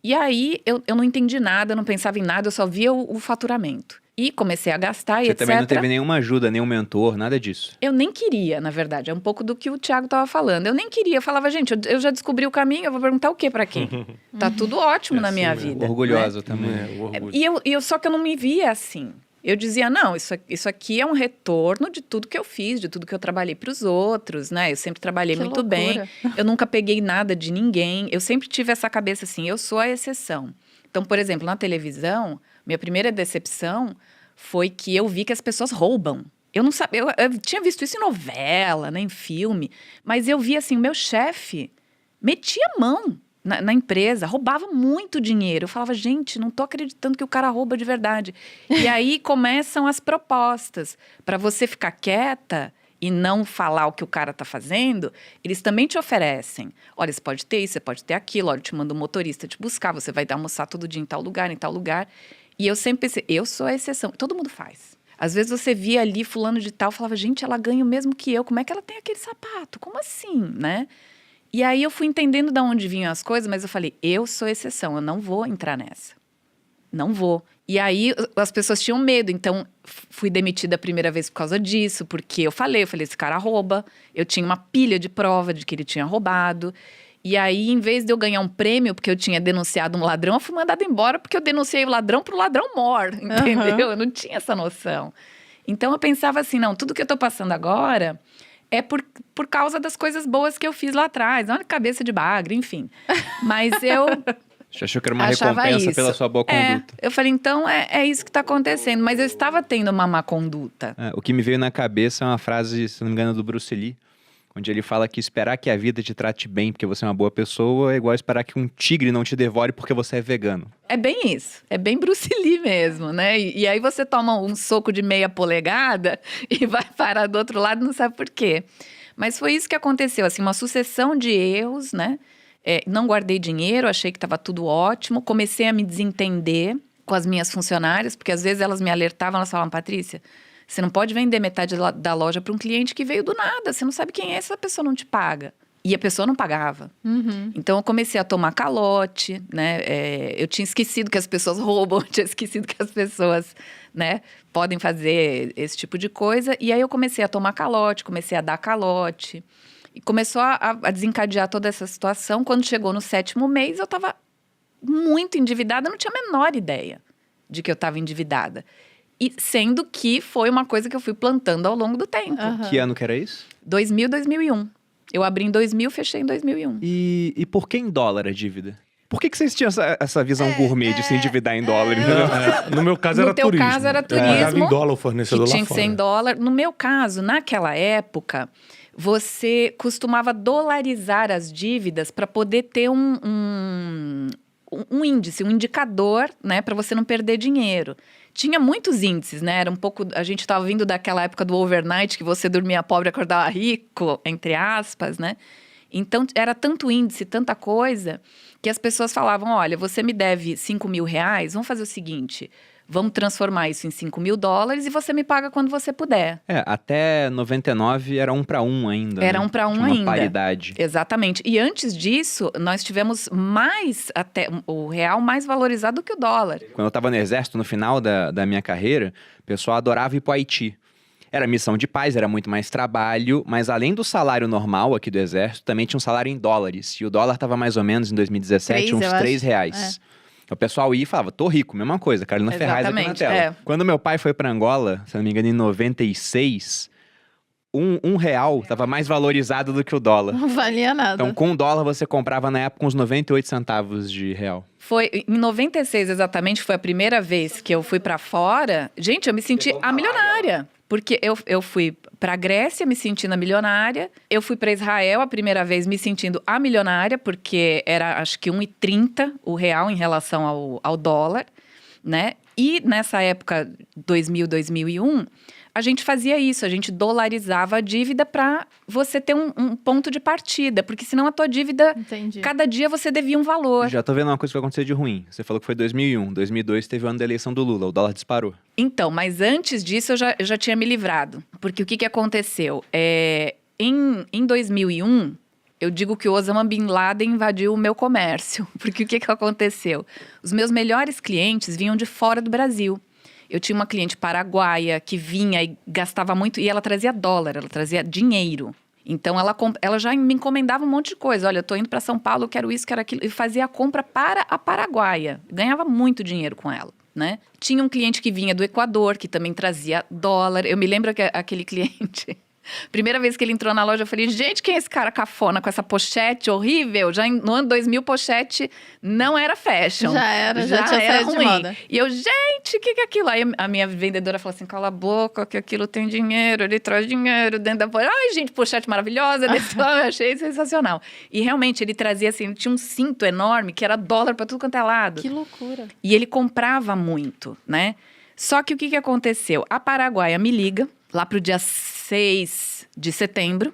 E aí, eu não entendi nada, eu não pensava em nada, eu só via o faturamento. E comecei a gastar e Você etc. também não teve nenhuma ajuda, nenhum mentor, nada disso? Eu nem queria, na verdade. É um pouco do que o Thiago estava falando. Eu nem queria. Eu falava, gente, eu já descobri o caminho, eu vou perguntar o quê para quem? Tá tudo ótimo na minha vida. Orgulhosa né? também. O orgulho. E eu só que eu não me via assim. Eu dizia, não, isso aqui é um retorno de tudo que eu fiz, de tudo que eu trabalhei para os outros, né? Eu sempre trabalhei Que muito loucura. bem. Eu nunca peguei nada de ninguém. Eu sempre tive essa cabeça assim, eu sou a exceção. Então, por exemplo, na televisão, minha primeira decepção foi que eu vi que as pessoas roubam. Eu não sabia, eu tinha visto isso em novela, né, em filme, mas eu vi assim, o meu chefe metia a mão na empresa, roubava muito dinheiro. Eu falava, gente, não tô acreditando que o cara rouba de verdade. E aí começam as propostas. Para você ficar quieta e não falar o que o cara tá fazendo, eles também te oferecem. Olha, você pode ter isso, você pode ter aquilo, olha, eu te mando um motorista te buscar, você vai almoçar todo dia em tal lugar, em tal lugar. E eu sempre pensei, eu sou a exceção. Todo mundo faz. Às vezes você via ali fulano de tal, falava, gente, ela ganha o mesmo que eu. Como é que ela tem aquele sapato? Como assim, né? E aí eu fui entendendo de onde vinham as coisas, mas eu falei, eu sou exceção, eu não vou entrar nessa. Não vou. E aí as pessoas tinham medo, então fui demitida a primeira vez por causa disso, porque eu falei, esse cara rouba. Eu tinha uma pilha de prova de que ele tinha roubado. E aí, em vez de eu ganhar um prêmio, porque eu tinha denunciado um ladrão, eu fui mandada embora porque eu denunciei o ladrão pro ladrão mor, entendeu? Eu não tinha essa noção. Então, eu pensava assim, não, tudo que eu tô passando agora é por causa das coisas boas que eu fiz lá atrás. Olha, cabeça de bagre, enfim. Mas eu... Você achou que era uma achava recompensa isso. pela sua boa conduta? Eu falei, então, é isso que tá acontecendo. Mas eu estava tendo uma má conduta. O que me veio na cabeça é uma frase, se não me engano, do Bruce Lee, onde ele fala que esperar que a vida te trate bem porque você é uma boa pessoa é igual a esperar que um tigre não te devore porque você é vegano. É bem isso. É bem Bruce Lee mesmo, né? E aí você toma um soco de meia polegada e vai parar do outro lado e não sabe por quê. Mas foi isso que aconteceu, assim, uma sucessão de erros, né? Não guardei dinheiro, achei que estava tudo ótimo. Comecei a me desentender com as minhas funcionárias, porque às vezes elas me alertavam, elas falavam, Patrícia, você não pode vender metade da loja para um cliente que veio do nada. Você não sabe quem é, essa pessoa não te paga. E a pessoa não pagava. Então, eu comecei a tomar calote, né? Eu tinha esquecido que as pessoas roubam, eu tinha esquecido que as pessoas, né, podem fazer esse tipo de coisa. E aí, eu comecei a tomar calote, comecei a dar calote. E começou a desencadear toda essa situação. Quando chegou no 7º mês, eu estava muito endividada. Eu não tinha a menor ideia de que eu estava endividada. E sendo que foi uma coisa que eu fui plantando ao longo do tempo. Que ano que era isso? 2000, 2001. Eu abri em 2000, fechei em 2001. E por que em dólar a dívida? Por que vocês tinham essa visão gourmet de se endividar em dólar? Entendeu? No meu caso No era teu turismo. caso era Eu pagava turismo, em dólar o fornecedor que lá tinha que fora. ser em dólar. No meu caso, naquela época, você costumava dolarizar as dívidas para poder ter um índice, um indicador, né, para você não perder dinheiro. Tinha muitos índices, né? Era um pouco... A gente estava vindo daquela época do overnight, que você dormia pobre e acordava rico, entre aspas, né? Então, era tanto índice, tanta coisa, que as pessoas falavam, olha, você me deve 5 mil reais, vamos fazer o seguinte, vamos transformar isso em $5.000 e você me paga quando você puder. Até 99 era 1 para 1 ainda. Era né? 1 para 1 Tinha uma ainda. paridade. Exatamente. E antes disso, nós tivemos até o real mais valorizado do que o dólar. Quando eu estava no exército, no final da minha carreira, o pessoal adorava ir para o Haiti. Era missão de paz, era muito mais trabalho, mas além do salário normal aqui do exército, também tinha um salário em dólares. E o dólar estava mais ou menos, em 2017, uns R$3. O pessoal ia e falava, tô rico, mesma coisa, Carolina Ferraz aqui na tela. Quando meu pai foi para Angola, se não me engano, em 96, um real estava mais valorizado do que o dólar. Não valia nada. Então, com $1 você comprava na época uns 98 centavos de real. Foi em 96 exatamente, foi a primeira vez que eu fui pra fora. Gente, eu me senti a milionária. Porque eu fui pra Grécia me sentindo a milionária. Eu fui pra Israel a primeira vez me sentindo a milionária, porque era acho que 1,30 o real em relação ao dólar, né? E nessa época, 2000, 2001, a gente fazia isso, a gente dolarizava a dívida para você ter um ponto de partida, porque senão a tua dívida, Entendi. cada dia você devia um valor. Já tô vendo uma coisa que vai acontecer de ruim. Você falou que foi 2001. 2002 teve o ano da eleição do Lula. O dólar disparou. Então, mas antes disso eu já tinha me livrado, porque o que aconteceu? Em 2001, eu digo que o Osama Bin Laden invadiu o meu comércio, porque o que aconteceu? Os meus melhores clientes vinham de fora do Brasil. Eu tinha uma cliente paraguaia que vinha e gastava muito, e ela trazia dólar, ela trazia dinheiro. Então, ela já me encomendava um monte de coisa. Olha, eu tô indo para São Paulo, eu quero isso, quero aquilo. E fazia a compra para a paraguaia. Ganhava muito dinheiro com ela, né? Tinha um cliente que vinha do Equador, que também trazia dólar. Eu me lembro que aquele cliente... Primeira vez que ele entrou na loja, eu falei, gente, quem é esse cara cafona com essa pochete horrível? Já no ano 2000, pochete não era fashion. Já tinha saído de moda. E eu, gente, o que é aquilo? Aí a minha vendedora falou assim, cala a boca, que aquilo tem dinheiro, ele traz dinheiro dentro da pochete. Ai, gente, pochete maravilhosa, eu achei sensacional. E realmente, ele trazia assim, ele tinha um cinto enorme, que era dólar pra tudo quanto é lado. Que loucura. E ele comprava muito, né? Só que o que aconteceu? A paraguaia me liga, lá pro dia 6 de setembro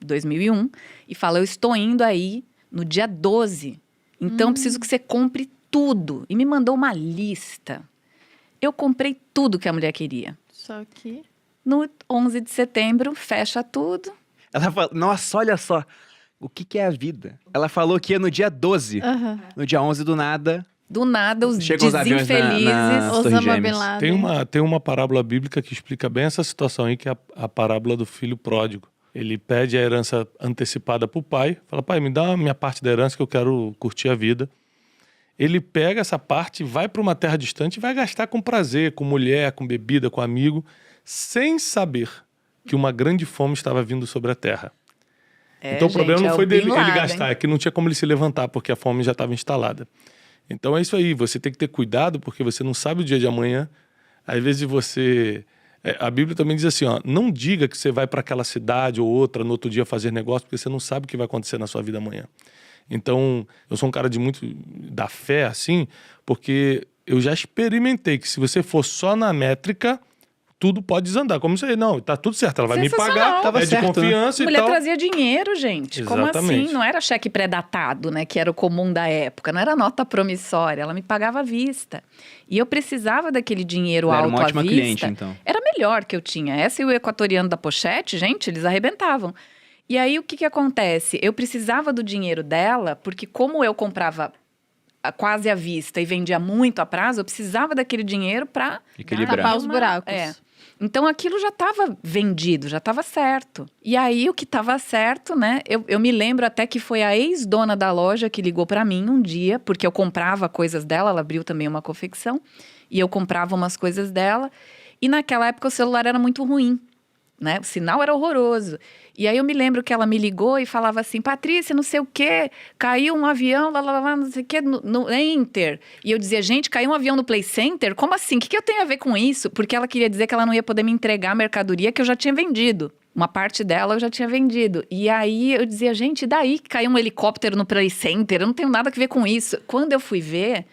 de 2001, e fala, eu estou indo aí no dia 12, então preciso que você compre tudo. E me mandou uma lista. Eu comprei tudo que a mulher queria. Só que... No 11 de setembro, fecha tudo. Ela falou, nossa, olha só, o que é a vida? Ela falou que ia no dia 12. No dia 11, do nada... Do nada, os Chegam os aviões desinfelizes... nas Torres Osama Bin Gêmeas. Laden. Tem uma parábola bíblica que explica bem essa situação aí, que é a parábola do filho pródigo. Ele pede a herança antecipada pro pai, fala, pai, me dá a minha parte da herança que eu quero curtir a vida. Ele pega essa parte, vai para uma terra distante e vai gastar com prazer, com mulher, com bebida, com amigo, sem saber que uma grande fome estava vindo sobre a terra. Então o problema não foi dele ele gastar, é que não tinha como ele se levantar, porque a fome já estava instalada. Então é isso aí, você tem que ter cuidado, porque você não sabe o dia de amanhã. Às vezes você... a Bíblia também diz assim, ó, não diga que você vai para aquela cidade ou outra no outro dia fazer negócio, porque você não sabe o que vai acontecer na sua vida amanhã. Então, eu sou um cara de muito da fé, assim, porque eu já experimentei que se você for só na métrica, tudo pode desandar. Como isso aí, não, tá tudo certo, ela vai me pagar, Tava é de certo, né? confiança A e mulher tal. trazia dinheiro, gente. Como Exatamente. assim? Não era cheque pré-datado, né? Que era o comum da época. Não era nota promissória. Ela me pagava à vista. E eu precisava daquele dinheiro Ela era alto uma ótima à vista. cliente, então. Era melhor que eu tinha. Essa e o equatoriano da pochete, gente, eles arrebentavam. E aí, o que acontece? Eu precisava do dinheiro dela, porque como eu comprava quase à vista e vendia muito a prazo, eu precisava daquele dinheiro para Equilibrar. Tapar os buracos. Então, aquilo já estava vendido, já estava certo. E aí, o que estava certo, né? Eu me lembro até que foi a ex-dona da loja que ligou para mim um dia, porque eu comprava coisas dela, ela abriu também uma confecção, e eu comprava umas coisas dela. E naquela época o celular era muito ruim, né? O sinal era horroroso. E aí eu me lembro que ela me ligou e falava assim, Patrícia, não sei o quê, caiu um avião, lá, não sei o quê, no Enter. E eu dizia, gente, caiu um avião no Play Center? Como assim? O que eu tenho a ver com isso? Porque ela queria dizer que ela não ia poder me entregar a mercadoria que eu já tinha vendido. Uma parte dela eu já tinha vendido. E aí eu dizia, gente, e daí que caiu um helicóptero no Play Center? Eu não tenho nada a ver com isso. Quando eu fui ver,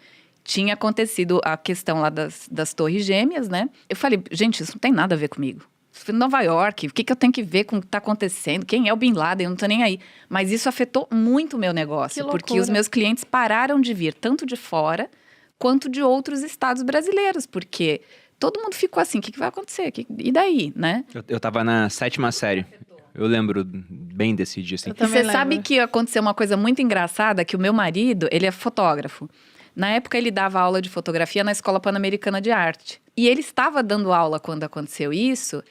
tinha acontecido a questão lá das Torres Gêmeas, né? Eu falei, gente, isso não tem nada a ver comigo. Fui em Nova York, o que eu tenho que ver com o que está acontecendo? Quem é o Bin Laden? Eu não tô nem aí. Mas isso afetou muito o meu negócio, porque os meus clientes pararam de vir, tanto de fora, quanto de outros estados brasileiros, porque todo mundo ficou assim, o que vai acontecer? E daí, né? Eu tava na 7ª série. Eu lembro bem desse dia, assim. Eu E também você sabe que aconteceu uma coisa muito engraçada, que o meu marido, ele é fotógrafo. Na época, ele dava aula de fotografia na Escola Pan-Americana de Arte. E ele estava dando aula quando aconteceu isso,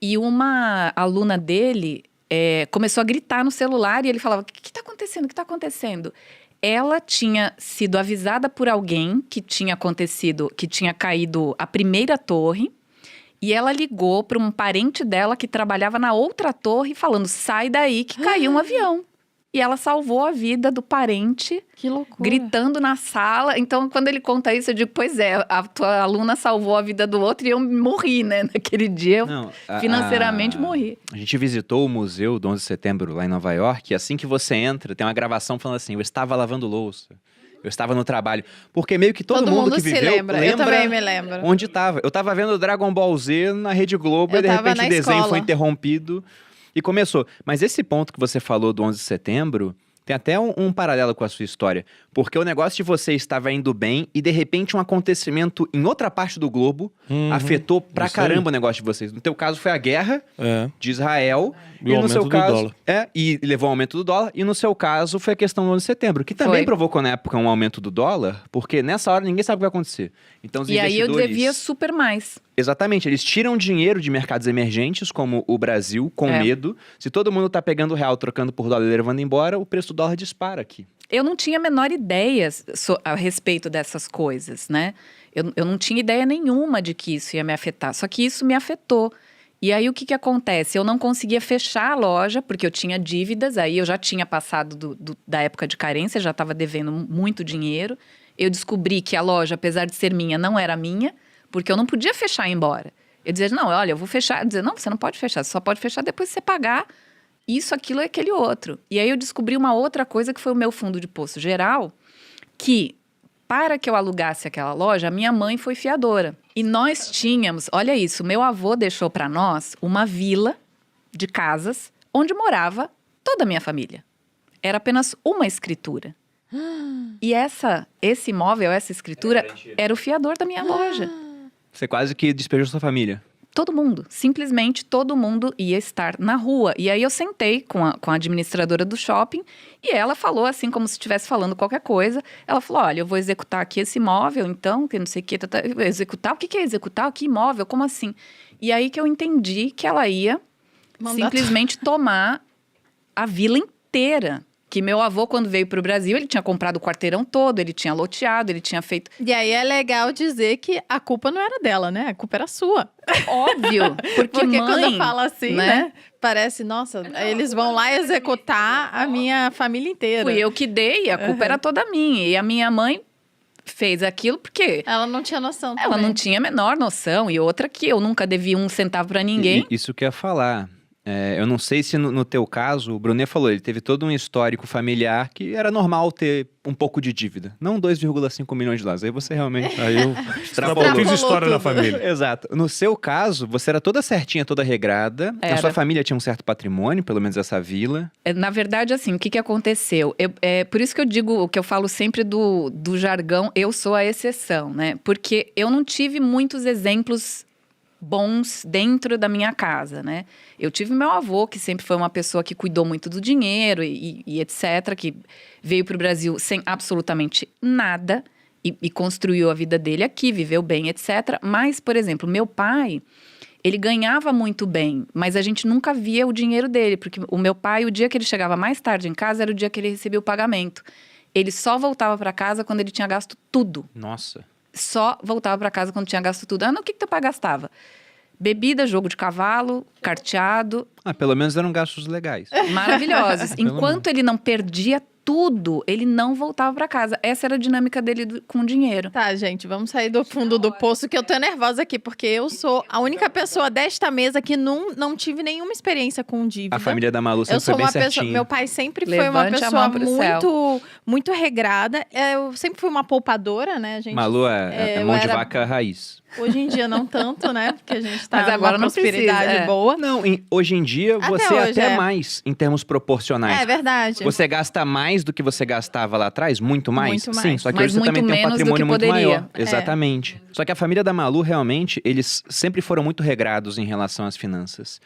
e uma aluna dele começou a gritar no celular, e ele falava, o que está acontecendo? O que está acontecendo? Ela tinha sido avisada por alguém que tinha acontecido, que tinha caído a primeira torre, E ela ligou para um parente dela que trabalhava na outra torre, falando, sai daí que caiu um avião. E ela salvou a vida do parente, Que loucura. gritando na sala. Então, quando ele conta isso, eu digo, pois é, a tua aluna salvou a vida do outro e eu morri, né? Naquele dia, eu financeiramente morri. A gente visitou o museu do 11 de setembro lá em Nova York, e assim que você entra, tem uma gravação falando assim, eu estava lavando louça, eu estava no trabalho. Porque meio que todo mundo que se viveu lembra. Eu também me lembro. onde estava. Eu estava vendo Dragon Ball Z na Rede Globo, Eu e de tava repente na o desenho escola. foi interrompido e começou. Mas esse ponto que você falou do 11 de setembro... Tem até um paralelo com a sua história. Porque o negócio de você estava indo bem e, de repente, um acontecimento em outra parte do globo afetou pra Isso aí. caramba o negócio de vocês. No teu caso, foi a guerra de Israel. E o no seu aumento do caso, dólar. e levou ao aumento do dólar. E no seu caso, foi a questão do 11 de setembro. Que também Foi. provocou, na época, um aumento do dólar. Porque nessa hora, ninguém sabe o que vai acontecer. Então, os E aí eu investidores... devia super mais. Exatamente, eles tiram dinheiro de mercados emergentes, como o Brasil, com medo. Se todo mundo tá pegando real, trocando por dólar e levando embora, o preço do dólar dispara aqui. Eu não tinha a menor ideia a respeito dessas coisas, né? Eu não tinha ideia nenhuma de que isso ia me afetar. Só que isso me afetou. E aí, o que acontece? Eu não conseguia fechar a loja, porque eu tinha dívidas. Aí, eu já tinha passado da época de carência, já estava devendo muito dinheiro. Eu descobri que a loja, apesar de ser minha, não era minha, porque eu não podia fechar e ir embora. Eu dizia, não, olha, eu vou fechar. Eu dizia, não, você não pode fechar, você só pode fechar depois que você pagar isso, aquilo e aquele outro. E aí eu descobri uma outra coisa que foi o meu fundo de poço geral, que para que eu alugasse aquela loja, a minha mãe foi fiadora. E nós tínhamos, olha isso, meu avô deixou para nós uma vila de casas onde morava toda a minha família. Era apenas uma escritura. E esse imóvel, essa escritura, era o fiador da minha loja. Você quase que despejou sua família. Todo mundo, simplesmente todo mundo ia estar na rua. E aí eu sentei com a administradora do shopping e ela falou assim, como se estivesse falando qualquer coisa. Ela falou, olha, eu vou executar aqui esse imóvel, então, que não sei o que. Executar? O que é executar? Que imóvel? Como assim? E aí que eu entendi que ela ia simplesmente tomar a vila inteira. Que meu avô, quando veio para o Brasil, ele tinha comprado o quarteirão todo, ele tinha loteado, ele tinha feito... E aí é legal dizer que a culpa não era dela, né? A culpa era sua. Óbvio, porque mãe, quando fala assim, né? né? Parece, nossa, eles vão lá executar a minha família inteira. Fui eu que dei, a culpa era toda minha. E a minha mãe fez aquilo porque Ela não tinha noção ela também. não tinha a menor noção. E outra que eu nunca devi um centavo pra ninguém. Isso que eu ia falar. Eu não sei se no teu caso, o Brunet falou, ele teve todo um histórico familiar que era normal ter um pouco de dívida. Não 2,5 milhões de dólares. Aí você realmente Aí eu extrapolou. fiz história na tudo. família. Exato. No seu caso, você era toda certinha, toda regrada. A Era. sua família tinha um certo patrimônio, pelo menos essa vila. Na verdade, assim, o que aconteceu? Por isso que eu digo, que eu falo sempre do jargão, eu sou a exceção, né? Porque eu não tive muitos exemplos bons dentro da minha casa, né? Eu tive meu avô, que sempre foi uma pessoa que cuidou muito do dinheiro e etc., que veio para o Brasil sem absolutamente nada e construiu a vida dele aqui, viveu bem, etc. Mas, por exemplo, meu pai, ele ganhava muito bem, mas a gente nunca via o dinheiro dele, porque o meu pai, o dia que ele chegava mais tarde em casa, era o dia que ele recebia o pagamento. Ele só voltava para casa quando ele tinha gasto tudo. Nossa. Só voltava para casa quando tinha gasto tudo. No que teu pai gastava? Bebida, jogo de cavalo, carteado. Pelo menos eram gastos legais. Maravilhosos. Pelo Enquanto ele não perdia tudo, ele não voltava para casa. Essa era a dinâmica dele com o dinheiro. Tá, gente, vamos sair do fundo do poço, que eu tô nervosa aqui, porque eu sou a única pessoa desta mesa que não tive nenhuma experiência com dívida. A família da Malu Eu sempre sou foi bem uma pessoa. certinha. Meu pai sempre foi uma Levante a pessoa mão pro céu. muito regrada. Eu sempre fui uma poupadora, né, gente? Malu é eu mão de era- vaca raiz. Hoje em dia não tanto, né? Porque a gente tá Mas agora numa não precisa, prosperidade boa. Não, hoje em dia Até você hoje, até é. mais em termos proporcionais. É verdade. Você gasta mais do que você gastava lá atrás? Muito mais? Muito mais. Sim, só que Mas hoje você também muito tem um menos do patrimônio que muito poderia. maior. É. Exatamente. Só que a família da Malu, realmente, eles sempre foram muito regrados em relação às finanças.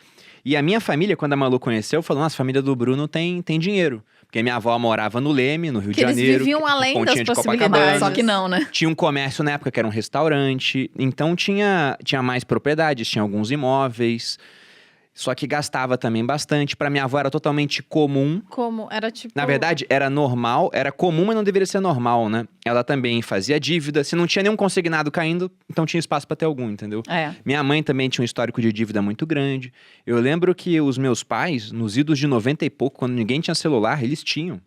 E a minha família, quando a Malu conheceu, falou, nossa, a família do Bruno tem dinheiro. Porque minha avó morava no Leme, no Rio Que de eles Janeiro. viviam além das Pontinha de possibilidades. Copacabana. Só que não, né? Tinha um comércio na época que era um restaurante, então tinha mais propriedades, tinha alguns imóveis. Só que gastava também bastante. Pra minha avó era totalmente comum. Como? Era tipo... Na verdade, era normal, era comum, mas não deveria ser normal, né? Ela também fazia dívida. Se não tinha nenhum consignado caindo, então tinha espaço pra ter algum, entendeu? É. Minha mãe também tinha um histórico de dívida muito grande. Eu lembro que os meus pais, nos idos de 90 e pouco, quando ninguém tinha celular, eles tinham.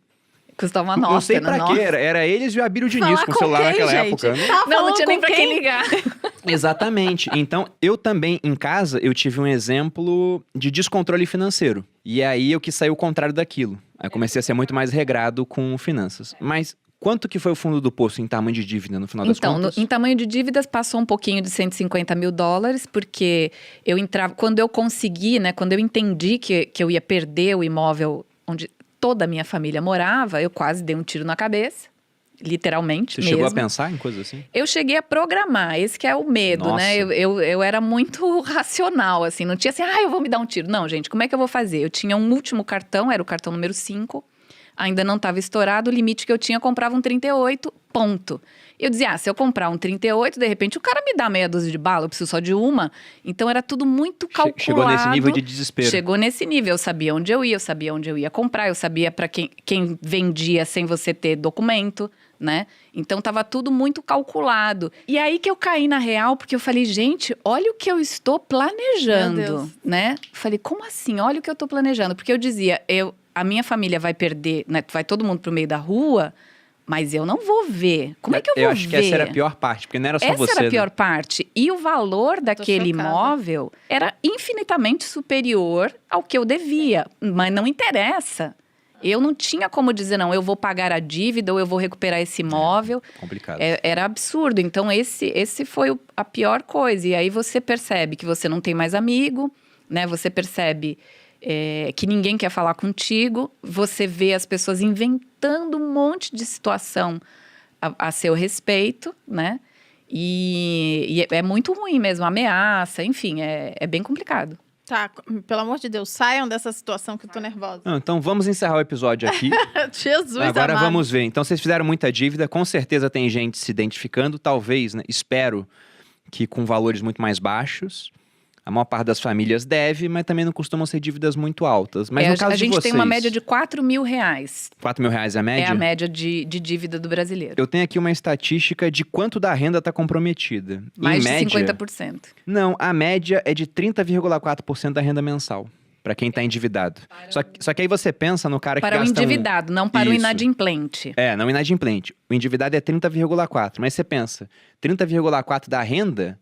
Custava uma Não nota, sei né? pra Nossa. quê, era eles e o Abílio Diniz Falar com com celular quem, naquela gente? época. Né? Tá Não, não falando tinha com nem pra quem quem? ligar. Exatamente. Então, eu também, em casa, eu tive um exemplo de descontrole financeiro. E aí, eu quis sair o contrário daquilo. Aí, eu comecei a ser muito mais regrado com finanças. Mas quanto que foi o fundo do poço em tamanho de dívida, no final das Então, contas? em tamanho de dívidas, passou um pouquinho de 150 mil dólares, porque eu entrava... Quando eu consegui, né? Quando eu entendi que eu ia perder o imóvel onde toda a minha família morava, eu quase dei um tiro na cabeça. Literalmente Você mesmo. chegou a pensar em coisas assim? Eu cheguei a programar, esse que é o medo, Nossa. né? Eu era muito racional, assim, não tinha assim, eu vou me dar um tiro. Não, gente, como é que eu vou fazer? Eu tinha um último cartão, era o cartão número 5, ainda não estava estourado, o limite que eu tinha, eu comprava um 38, ponto. Eu dizia, se eu comprar um 38, de repente o cara me dá meia dúzia de bala, eu preciso só de uma. Então era tudo muito calculado. Chegou nesse nível de desespero. Chegou nesse nível, eu sabia onde eu ia, eu sabia onde eu ia comprar, eu sabia para quem vendia sem você ter documento, né? Então tava tudo muito calculado. E aí que eu caí na real, porque eu falei, gente, olha o que eu estou Meu planejando, Deus. né? Falei, como assim? Olha o que eu tô planejando. Porque eu dizia, a minha família vai perder, né? Vai todo mundo pro meio da rua, mas eu não vou ver. Como é que eu vou ver? Eu acho que essa era a pior parte, porque não era só você. Essa era a né? pior parte. E o valor daquele chocada. imóvel era infinitamente superior ao que eu devia. Mas não interessa. Eu não tinha como dizer, não, eu vou pagar a dívida ou eu vou recuperar esse imóvel. Complicado. Era absurdo. Então, esse foi a pior coisa. E aí você percebe que você não tem mais amigo, né? Você percebe que ninguém quer falar contigo. Você vê as pessoas inventando um monte de situação a seu respeito, né? E é muito ruim mesmo, ameaça, enfim, é bem complicado. Tá, pelo amor de Deus, saiam dessa situação que eu tô nervosa. Não, então vamos encerrar o episódio aqui. Jesus Agora amado. vamos ver. Então vocês fizeram muita dívida, com certeza tem gente se identificando, talvez, né? Espero que com valores muito mais baixos. A maior parte das famílias deve, mas também não costumam ser dívidas muito altas. Mas no caso a de gente vocês, tem uma média de R$4 mil. R$4.000 é a média? É a média de dívida do brasileiro. Eu tenho aqui uma estatística de quanto da renda está comprometida. Mais em de média, 50%. Não, a média é de 30,4% da renda mensal. Para quem está endividado. Só que aí você pensa no cara que Para o gasta endividado, não para o Isso. inadimplente. Não inadimplente. O endividado é 30,4%. Mas você pensa, 30,4% da renda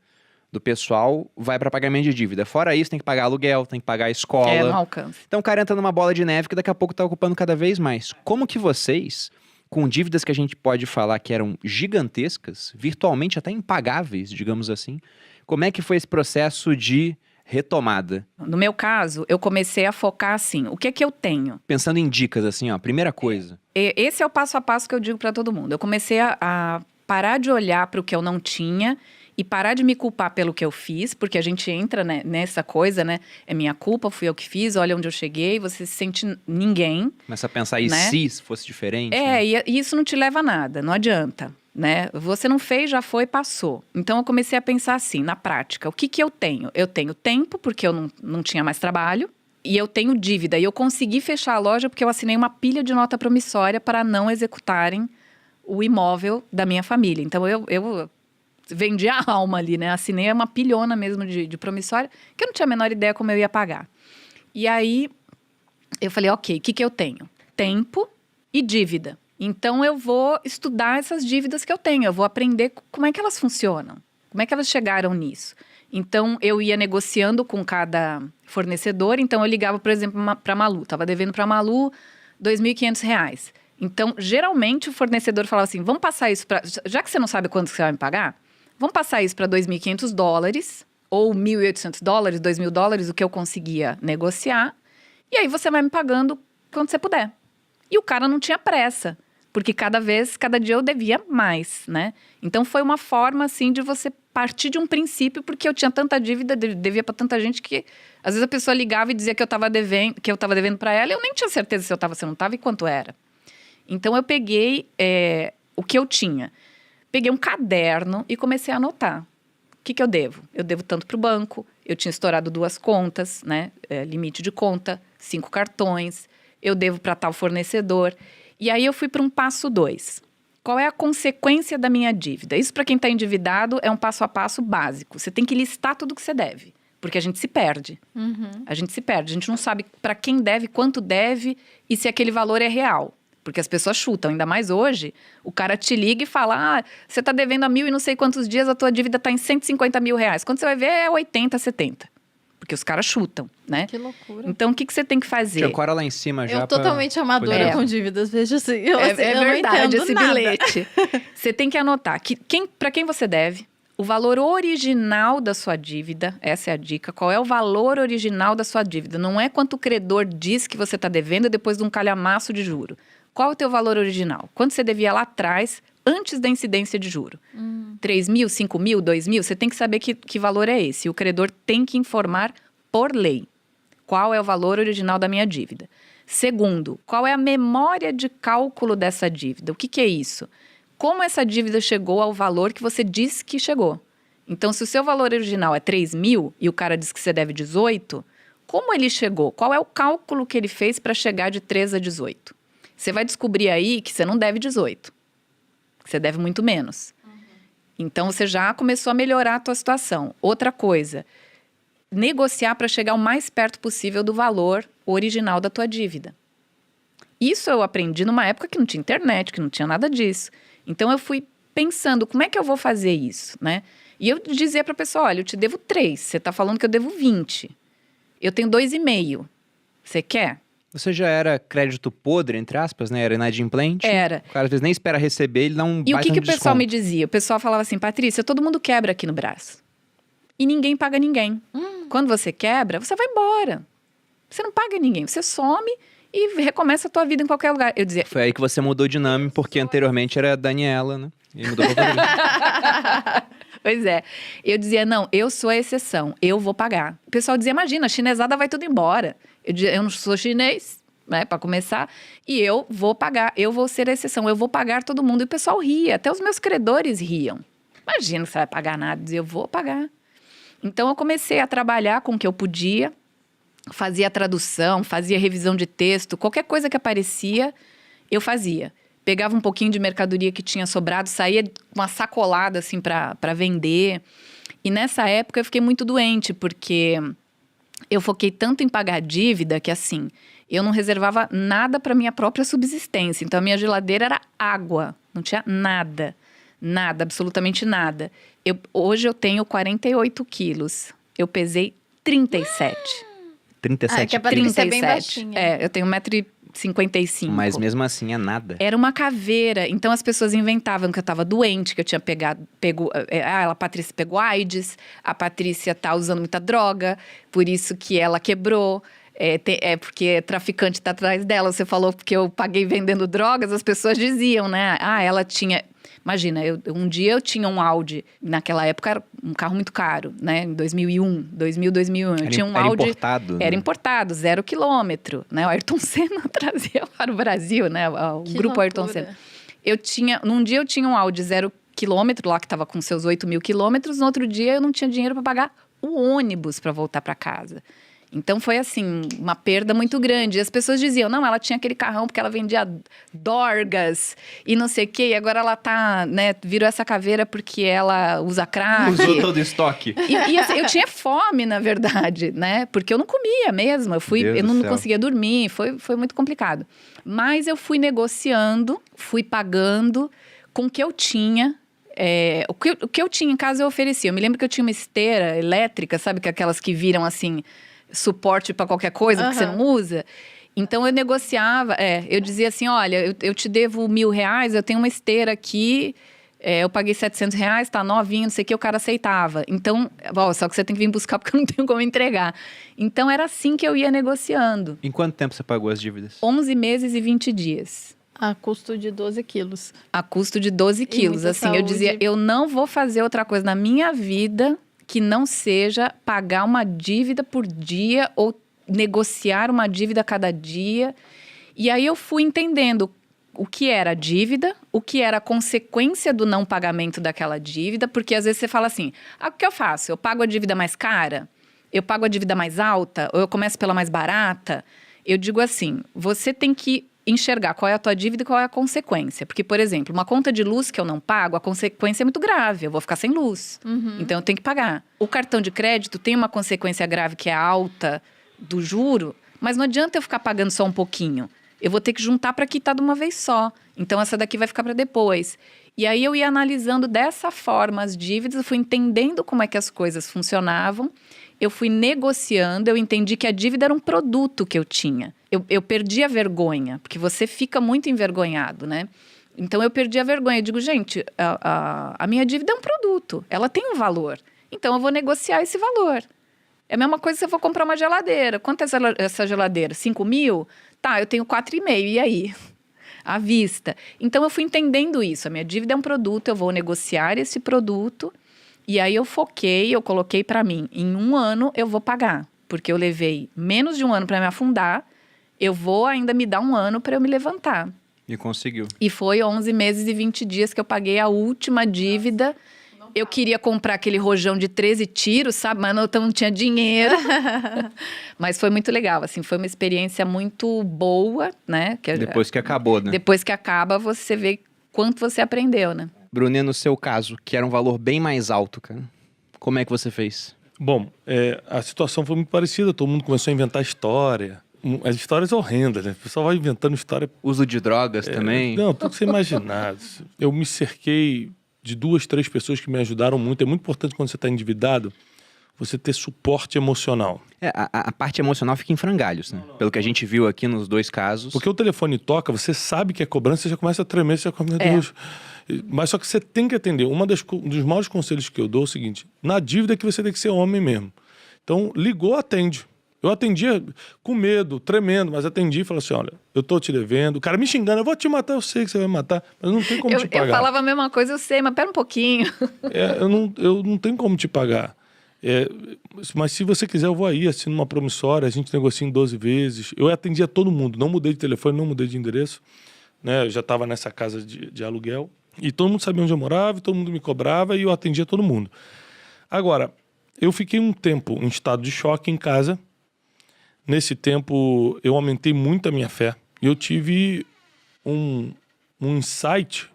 do pessoal vai para pagamento de dívida. Fora isso, tem que pagar aluguel, tem que pagar a escola. Não alcança. Então o cara entra numa bola de neve que daqui a pouco tá ocupando cada vez mais. Como que vocês, com dívidas que a gente pode falar que eram gigantescas, virtualmente até impagáveis, digamos assim, como é que foi esse processo de retomada? No meu caso, eu comecei a focar assim, o que é que eu tenho? Pensando em dicas, assim, ó, primeira coisa. Esse é o passo a passo que eu digo para todo mundo. Eu comecei a parar de olhar para o que eu não tinha e parar de me culpar pelo que eu fiz, porque a gente entra, né, nessa coisa, né? É minha culpa, fui eu que fiz, olha onde eu cheguei, você se sente ninguém. Começa a pensar, e Né? se fosse diferente? né? E isso não te leva a nada, não adianta, né? Você não fez, já foi, passou. Então eu comecei a pensar assim, na prática, o que eu tenho? Eu tenho tempo, porque eu não tinha mais trabalho, e eu tenho dívida. E eu consegui fechar a loja porque eu assinei uma pilha de nota promissória para não executarem o imóvel da minha família. Então eu vendi a alma ali, né? Assinei uma pilhona mesmo de promissória, que eu não tinha a menor ideia como eu ia pagar. E aí, eu falei, ok, o que eu tenho? Tempo e dívida. Então, eu vou estudar essas dívidas que eu tenho. Eu vou aprender como é que elas funcionam. Como é que elas chegaram nisso. Então, eu ia negociando com cada fornecedor. Então, eu ligava, por exemplo, para a Malu. Estava devendo para a Malu R$2.500. Então, geralmente, o fornecedor falava assim, vamos passar isso para... Já que você não sabe quanto você vai me pagar, vamos passar isso para $2.500 ou $1.800, $2.000, o que eu conseguia negociar. E aí você vai me pagando quando você puder. E o cara não tinha pressa, porque cada dia eu devia mais, né? Então foi uma forma, assim, de você partir de um princípio, porque eu tinha tanta dívida, devia para tanta gente que... Às vezes a pessoa ligava e dizia que eu estava devendo para ela, e eu nem tinha certeza se eu estava, se eu não estava e quanto era. Então eu peguei o que eu tinha. Peguei um caderno e comecei a anotar. que eu devo? Eu devo tanto para o banco, eu tinha estourado 2 contas, né? Limite de conta, 5 cartões, eu devo para tal fornecedor. E aí eu fui para um passo 2. Qual é a consequência da minha dívida? Isso para quem está endividado é um passo a passo básico. Você tem que listar tudo que você deve, porque a gente se perde. A gente se perde, a gente não sabe para quem deve, quanto deve e se aquele valor é real. Porque as pessoas chutam, ainda mais hoje, o cara te liga e fala, você está devendo a 1.000 e não sei quantos dias, a tua dívida está em 150 mil reais. Quando você vai ver, é 80, 70. Porque os caras chutam, né? Que loucura. Então, o que você tem que fazer? Tinha Cora lá em cima já. Eu totalmente amadora com dívidas, veja assim. Eu não verdade entendo esse nada. bilhete. Você tem que anotar para quem você deve, o valor original da sua dívida, essa é a dica. Qual é o valor original da sua dívida? Não é quanto o credor diz que você está devendo depois de um calhamaço de juro. Qual é o teu valor original? Quanto você devia lá atrás, antes da incidência de juro? 3 mil, 5 mil, 2 mil? Você tem que saber que valor é esse. O credor tem que informar por lei qual é o valor original da minha dívida. Segundo, qual é a memória de cálculo dessa dívida? O que é isso? Como essa dívida chegou ao valor que você disse que chegou? Então, se o seu valor original é 3 mil e o cara diz que você deve 18, como ele chegou? Qual é o cálculo que ele fez para chegar de 3 a 18? Você vai descobrir aí que você não deve 18. Que você deve muito menos. Então, você já começou a melhorar a tua situação. Outra coisa, negociar para chegar o mais perto possível do valor original da tua dívida. Isso eu aprendi numa época que não tinha internet, que não tinha nada disso. Então, eu fui pensando, como é que eu vou fazer isso, né? E eu dizia para a pessoa, olha, eu te devo 3, você está falando que eu devo 20. Eu tenho 2,5. Você quer? Você já era crédito podre, entre aspas, né? Era inadimplente. Era. O cara às vezes nem espera receber, ele dá um E o baita que no o pessoal desconto. me dizia? O pessoal falava assim, Patrícia, todo mundo quebra aqui no braço. E ninguém paga ninguém. Quando você quebra, você vai embora. Você não paga ninguém. Você some e recomeça a tua vida em qualquer lugar. Eu dizia... Foi aí que você mudou de nome, porque anteriormente era Daniela, né? E mudou pra Patrícia. Pois é. Eu dizia, não, eu sou a exceção. Eu vou pagar. O pessoal dizia, imagina, a chinesada vai tudo embora. Eu dizia, eu não sou chinês, né, para começar, e eu vou pagar, eu vou ser a exceção, eu vou pagar todo mundo. E o pessoal ria, até os meus credores riam. Imagina que você vai pagar nada, eu dizia, eu vou pagar. Então, eu comecei a trabalhar com o que eu podia, fazia tradução, fazia revisão de texto, qualquer coisa que aparecia, eu fazia. Pegava um pouquinho de mercadoria que tinha sobrado, saía com uma sacolada, assim, para vender. E nessa época, eu fiquei muito doente, porque eu foquei tanto em pagar dívida que, assim, eu não reservava nada para minha própria subsistência. Então, a minha geladeira era água, não tinha nada. Nada, absolutamente nada. Hoje eu tenho 48 quilos. Eu pesei 37. 37 que a Patrícia é bem 37. baixinha. Eu tenho 1,55 m. Mas mesmo assim é nada. Era uma caveira. Então as pessoas inventavam que eu estava doente, que eu tinha a Patrícia pegou AIDS, a Patrícia tá usando muita droga, por isso que ela quebrou. Porque traficante tá atrás dela. Você falou porque eu paguei vendendo drogas, as pessoas diziam, né? Ela tinha... Imagina, um dia eu tinha um Audi, naquela época era um carro muito caro, né? Em 2001. Eu tinha um Audi... Importado. Era importado, 0 quilômetro, né? O Ayrton Senna trazia para o Brasil, né? O Que grupo loucura. Ayrton Senna. Num dia eu tinha um Audi 0 quilômetro, lá que estava com seus 8.000 quilômetros, no outro dia eu não tinha dinheiro para pagar o ônibus para voltar para casa. Então, foi assim, uma perda muito grande. E as pessoas diziam, não, ela tinha aquele carrão porque ela vendia dorgas e não sei o quê. E agora ela tá, né, virou essa caveira porque ela usa crack. Usou todo o estoque. E assim, eu tinha fome, na verdade, né? Porque eu não comia mesmo. Eu não conseguia dormir, foi muito complicado. Mas eu fui negociando, fui pagando com o que eu tinha. O que eu tinha em casa eu oferecia. Eu me lembro que eu tinha uma esteira elétrica, sabe? Que aquelas que viram assim... suporte para qualquer coisa que você não usa. Então, eu negociava, eu dizia assim, olha, eu te devo R$1.000, eu tenho uma esteira aqui, eu paguei R$700, tá novinho, não sei o que, o cara aceitava. Então, só que você tem que vir buscar porque eu não tenho como entregar. Então, era assim que eu ia negociando. Em quanto tempo você pagou as dívidas? 11 meses e 20 dias. A custo de 12 quilos. A custo de 12 quilos. muita Assim, saúde. eu dizia, eu não vou fazer outra coisa na minha vida... que não seja pagar uma dívida por dia ou negociar uma dívida a cada dia. E aí eu fui entendendo o que era a dívida, o que era a consequência do não pagamento daquela dívida, porque às vezes você fala assim, o que eu faço? Eu pago a dívida mais cara? Eu pago a dívida mais alta? Ou eu começo pela mais barata? Eu digo assim, você tem que enxergar qual é a tua dívida e qual é a consequência. Porque, por exemplo, uma conta de luz que eu não pago, a consequência é muito grave, eu vou ficar sem luz. Então, eu tenho que pagar. O cartão de crédito tem uma consequência grave, que é a alta do juro, mas não adianta eu ficar pagando só um pouquinho. Eu vou ter que juntar para quitar de uma vez só. Então, essa daqui vai ficar para depois. E aí, eu ia analisando dessa forma as dívidas, eu fui entendendo como é que as coisas funcionavam, eu fui negociando, eu entendi que a dívida era um produto que eu tinha. Eu perdi a vergonha, porque você fica muito envergonhado, né? Então, eu perdi a vergonha. Eu digo, gente, a minha dívida é um produto, ela tem um valor. Então, eu vou negociar esse valor. É a mesma coisa se eu for comprar uma geladeira. Quanto é essa geladeira? 5 mil? Tá, eu tenho 4,5, e aí? À vista. Então, eu fui entendendo isso. A minha dívida é um produto, eu vou negociar esse produto. E aí, eu foquei, eu coloquei para mim, em 1 ano eu vou pagar. Porque eu levei menos de 1 ano para me afundar, eu vou ainda me dar 1 ano para eu me levantar. E conseguiu. E foi 11 meses e 20 dias que eu paguei a última dívida. Eu queria comprar aquele rojão de 13 tiros, sabe? Mas não tinha dinheiro. Mas foi muito legal, assim. Foi uma experiência muito boa, né? Depois que acabou, né? Depois que acaba, você vê quanto você aprendeu, né? Brunet, no seu caso, que era um valor bem mais alto, cara, como é que você fez? Bom, a situação foi muito parecida. Todo mundo começou a inventar história. As histórias horrendas, né? O pessoal vai inventando história. Uso de drogas também? Não, tudo que você imaginar. Eu me cerquei de 2, 3 pessoas que me ajudaram muito. É muito importante quando você está endividado, você ter suporte emocional. A parte emocional fica em frangalhos, né? Pelo que a gente viu aqui nos 2 casos. Porque o telefone toca, você sabe que é cobrança, você já começa a tremer, você já começa, meu Deus. Mas só que você tem que atender. Um dos maiores conselhos que eu dou é o seguinte, na dívida é que você tem que ser homem mesmo. Então, ligou, atende. Eu atendia com medo, tremendo, mas atendi e falei assim, olha, eu tô te devendo. O cara me xingando, eu vou te matar, eu sei que você vai me matar, mas não tem como te pagar. Eu falava a mesma coisa, eu sei, mas pera um pouquinho. Eu não tenho como te pagar. Mas se você quiser, eu vou aí, assino uma promissória, a gente negocia em 12 vezes. Eu atendia todo mundo, não mudei de telefone, não mudei de endereço. Né? Eu já estava nessa casa de aluguel. E todo mundo sabia onde eu morava, todo mundo me cobrava e eu atendia todo mundo. Agora, eu fiquei um tempo em estado de choque em casa. Nesse tempo, eu aumentei muito a minha fé. E eu tive um insight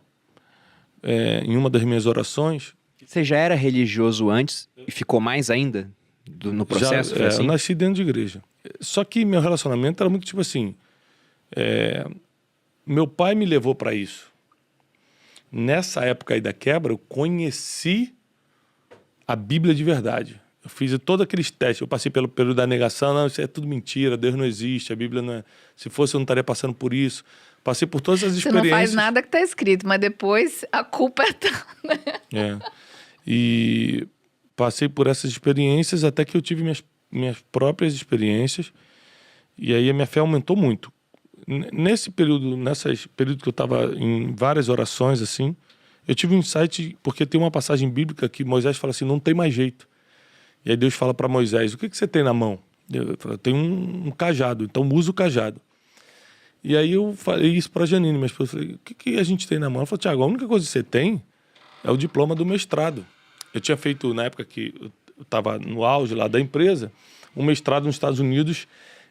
em uma das minhas orações. Você já era religioso antes e ficou mais ainda no processo? Foi assim? Eu nasci dentro de igreja. Só que meu relacionamento era muito tipo assim... meu pai me levou para isso. Nessa época aí da quebra, eu conheci a Bíblia de verdade. Eu fiz todos aqueles testes, eu passei pelo período da negação, não, isso é tudo mentira, Deus não existe, a Bíblia não é... Se fosse, eu não estaria passando por isso. Passei por todas as experiências. Você não faz nada que está escrito, mas depois a culpa é tua, né? E passei por essas experiências até que eu tive minhas próprias experiências e aí a minha fé aumentou muito. Nesse período que eu estava em várias orações assim, eu tive um insight, porque tem uma passagem bíblica que Moisés fala assim, não tem mais jeito. E aí Deus fala para Moisés, o que você tem na mão? Eu tenho um cajado, então usa o cajado. E aí eu falei isso para a Janine, minha esposa, falei, o que a gente tem na mão? Ela falou, Tiago, a única coisa que você tem é o diploma do mestrado. Eu tinha feito, na época que eu estava no auge lá da empresa, um mestrado nos Estados Unidos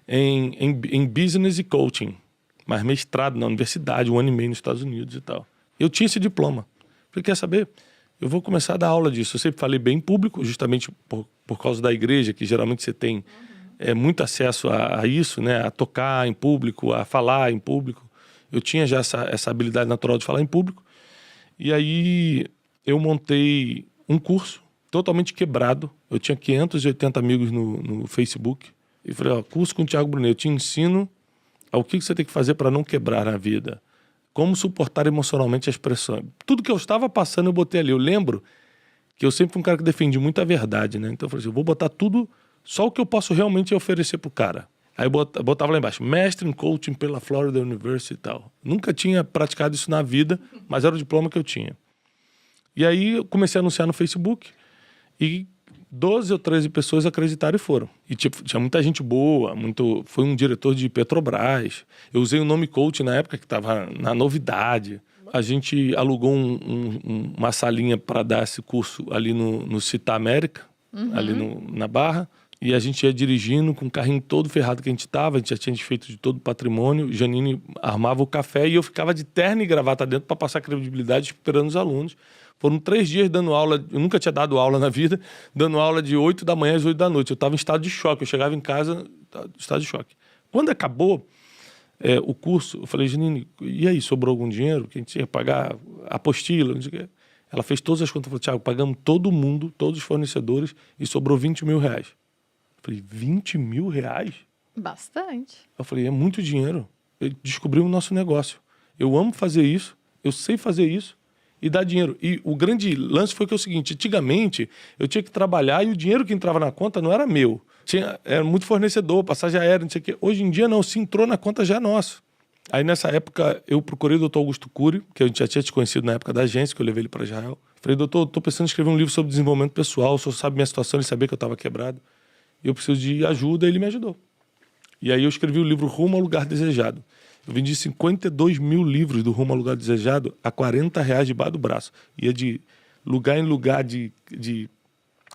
em business e coaching. Mas mestrado na universidade, 1 ano e meio nos Estados Unidos e tal. Eu tinha esse diploma. Falei, quer saber? Eu vou começar a dar aula disso. Eu sempre falei bem em público, justamente por causa da igreja, que geralmente você tem muito acesso a isso, né? A tocar em público, a falar em público. Eu tinha já essa habilidade natural de falar em público. E aí eu montei um curso totalmente quebrado. Eu tinha 580 amigos no Facebook. E falei, ó, curso com o Tiago Brunet, eu te ensino o que você tem que fazer para não quebrar na vida. Como suportar emocionalmente as pressões. Tudo que eu estava passando eu botei ali. Eu lembro que eu sempre fui um cara que defendi muito a verdade, né? Então eu falei assim, eu vou botar tudo, só o que eu posso realmente oferecer pro cara. Aí eu botava lá embaixo, mestre em coaching pela Florida University e tal. Nunca tinha praticado isso na vida, mas era o diploma que eu tinha. E aí eu comecei a anunciar no Facebook e 12 ou 13 pessoas acreditaram e foram. E tipo, tinha muita gente boa, foi um diretor de Petrobras. Eu usei o nome coach na época que estava na novidade. A gente alugou uma salinha para dar esse curso ali no Cita América, ali na Barra. E a gente ia dirigindo com o carrinho todo ferrado que a gente estava. A gente já tinha desfeito de todo o patrimônio. Janine armava o café e eu ficava de terno e gravata dentro para passar credibilidade esperando os alunos. Foram 3 dias dando aula, eu nunca tinha dado aula na vida, dando aula de 8 da manhã às 8 da noite. Eu estava em estado de choque, eu chegava em casa em estado de choque. Quando acabou o curso, eu falei, Janine, e aí, sobrou algum dinheiro? Que a gente ia pagar a apostila, não sei o quê. Ela fez todas as contas, falou, Thiago, pagamos todo mundo, todos os fornecedores, e sobrou 20 mil reais. Eu falei, 20 mil reais? Bastante. Eu falei, é muito dinheiro. Descobrimos o nosso negócio. Eu amo fazer isso, eu sei fazer isso, e dar dinheiro. E o grande lance foi que é o seguinte, antigamente eu tinha que trabalhar e o dinheiro que entrava na conta não era meu. Era muito fornecedor, passagem aérea, não sei o quê. Hoje em dia não, se entrou na conta já é nosso. Aí nessa época eu procurei o Dr. Augusto Cury, que eu já tinha te conhecido na época da agência, que eu levei ele para Israel. Falei, doutor, estou pensando em escrever um livro sobre desenvolvimento pessoal, o senhor sabe minha situação, ele sabia que eu estava quebrado. E eu preciso de ajuda, e ele me ajudou. E aí eu escrevi o livro Rumo ao Lugar Desejado. Eu vendi 52 mil livros do Rumo ao Lugar Desejado a R$40 debaixo do braço. Ia de lugar em lugar, de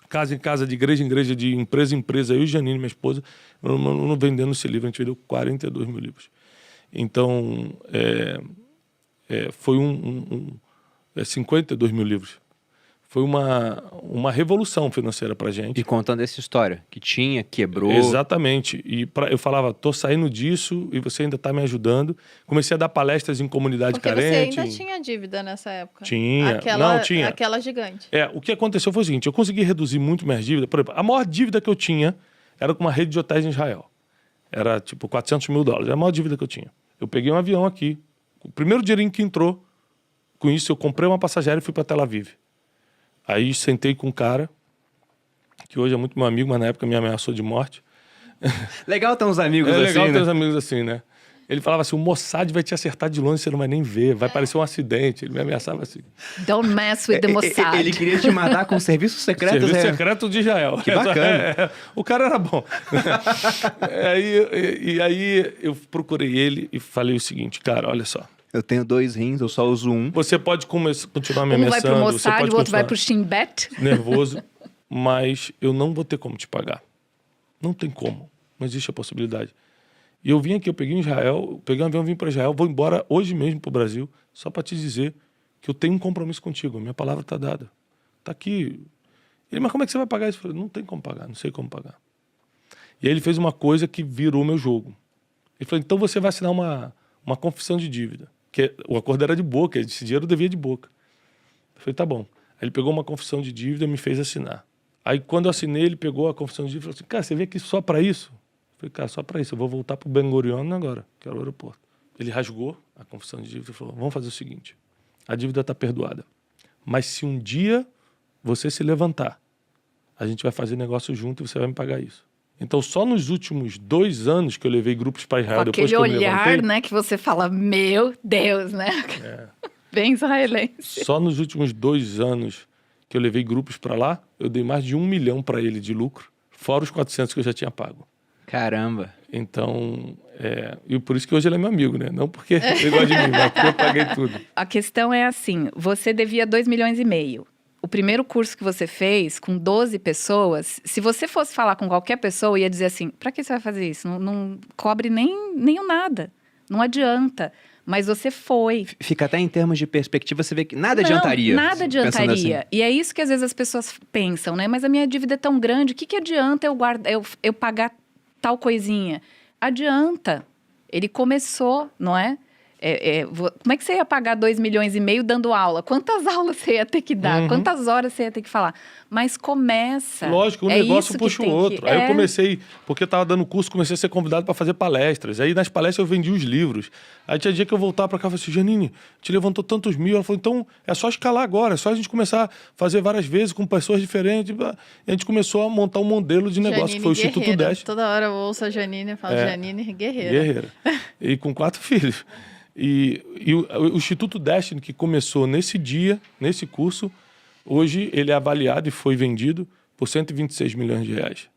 casa em casa, de igreja em igreja, de empresa em empresa. Eu e Janine, minha esposa, não vendendo esse livro. A gente vendeu 42 mil livros. Então, foi 52 mil livros. Foi uma revolução financeira pra gente. E contando essa história, que tinha, quebrou. Exatamente. E eu falava, tô saindo disso e você ainda tá me ajudando. Comecei a dar palestras em comunidade carente. Porque você ainda tinha dívida nessa época. Tinha. Tinha. Aquela gigante. O que aconteceu foi o seguinte, eu consegui reduzir muito minhas dívidas. Por exemplo, a maior dívida que eu tinha era com uma rede de hotéis em Israel. Era tipo $400 mil. Era a maior dívida que eu tinha. Eu peguei um avião aqui. O primeiro dinheirinho que entrou, com isso eu comprei uma passagem aérea e fui para Tel Aviv. Aí sentei com um cara, que hoje é muito meu amigo, mas na época me ameaçou de morte. Legal ter uns amigos assim, legal ter né? uns amigos assim, né? Ele falava assim, o Mossad vai te acertar de longe, você não vai nem ver, vai parecer um acidente. Ele me ameaçava assim. Don't mess with the Mossad. Ele queria te matar com serviços secretos. Serviço secreto de Israel. Que bacana. O cara era bom. Aí eu procurei ele e falei o seguinte, cara, olha só. Eu tenho 2 rins, eu só uso um. Você pode continuar me Um vai ameaçando. pro você Mossad, pode o outro vai continuar pro Shin Bet. nervoso, mas eu não vou ter como te pagar. Não tem como. Não existe a possibilidade. E eu vim aqui, eu peguei em Israel, peguei um avião, vim para Israel, vou embora hoje mesmo pro Brasil, só para te dizer que eu tenho um compromisso contigo. Minha palavra tá dada. Tá aqui. Ele, mas como é que você vai pagar isso? Eu falei, não tem como pagar, não sei como pagar. E aí ele fez uma coisa que virou meu jogo. Ele falou, então você vai assinar uma confissão de dívida. Que o acordo era de boca, esse dinheiro eu devia de boca. Eu falei, tá bom. Aí ele pegou uma confissão de dívida e me fez assinar. Aí quando eu assinei, ele pegou a confissão de dívida e falou assim, cara, você veio aqui só para isso? Eu falei, cara, só para isso, eu vou voltar pro Ben Gurion agora, que era o aeroporto. Ele rasgou a confissão de dívida e falou, vamos fazer o seguinte, a dívida está perdoada, mas se um dia você se levantar, a gente vai fazer negócio junto e você vai me pagar isso. Então, só nos últimos 2 anos que eu levei grupos para Israel, depois que eu me levantei... Aquele olhar, né, que você fala, meu Deus, né? Bem israelense. Só nos últimos 2 anos que eu levei grupos para lá, eu dei mais de 1 milhão para ele de lucro, fora os 400 que eu já tinha pago. Caramba. Então, e por isso que hoje ele é meu amigo, né? Não porque ele gosta de mim, mas porque eu paguei tudo. A questão é assim, você devia 2,5 milhões. O primeiro curso que você fez, com 12 pessoas, se você fosse falar com qualquer pessoa, ia dizer assim, pra que você vai fazer isso? Não cobre nem o nada. Não adianta. Mas você foi. Fica até em termos de perspectiva, você vê que nada adiantaria. Nada adiantaria. Assim. E é isso que às vezes as pessoas pensam, né? Mas a minha dívida é tão grande, o que adianta eu pagar tal coisinha? Adianta. Ele começou, não é? Como é que você ia pagar 2,5 milhões dando aula? Quantas aulas você ia ter que dar? Quantas horas você ia ter que falar? Mas começa. Lógico, um negócio puxa o outro. Aí eu comecei, porque eu estava dando curso, comecei a ser convidado para fazer palestras. Aí nas palestras eu vendi os livros. Aí tinha dia que eu voltava para cá e falei assim, Janine, te levantou tantos mil. Ela falou, então é só escalar agora, é só a gente começar a fazer várias vezes com pessoas diferentes. E a gente começou a montar um modelo de negócio, que foi o Instituto Dash. Toda hora eu ouço a Janine e falo, Janine guerreira. Guerreira. E com 4 filhos. E o Instituto Destiny, que começou nesse dia, nesse curso, hoje ele é avaliado e foi vendido por 126 milhões de reais.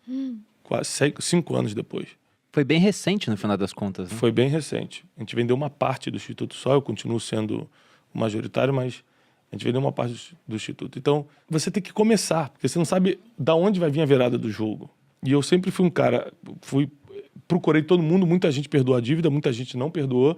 Quase 5 anos depois. Foi bem recente, no final das contas, né? Foi bem recente. A gente vendeu uma parte do Instituto só, eu continuo sendo o majoritário, mas a gente vendeu uma parte do Instituto. Então, você tem que começar, porque você não sabe de onde vai vir a virada do jogo. E eu sempre fui um cara, procurei todo mundo, muita gente perdoou a dívida, muita gente não perdoou,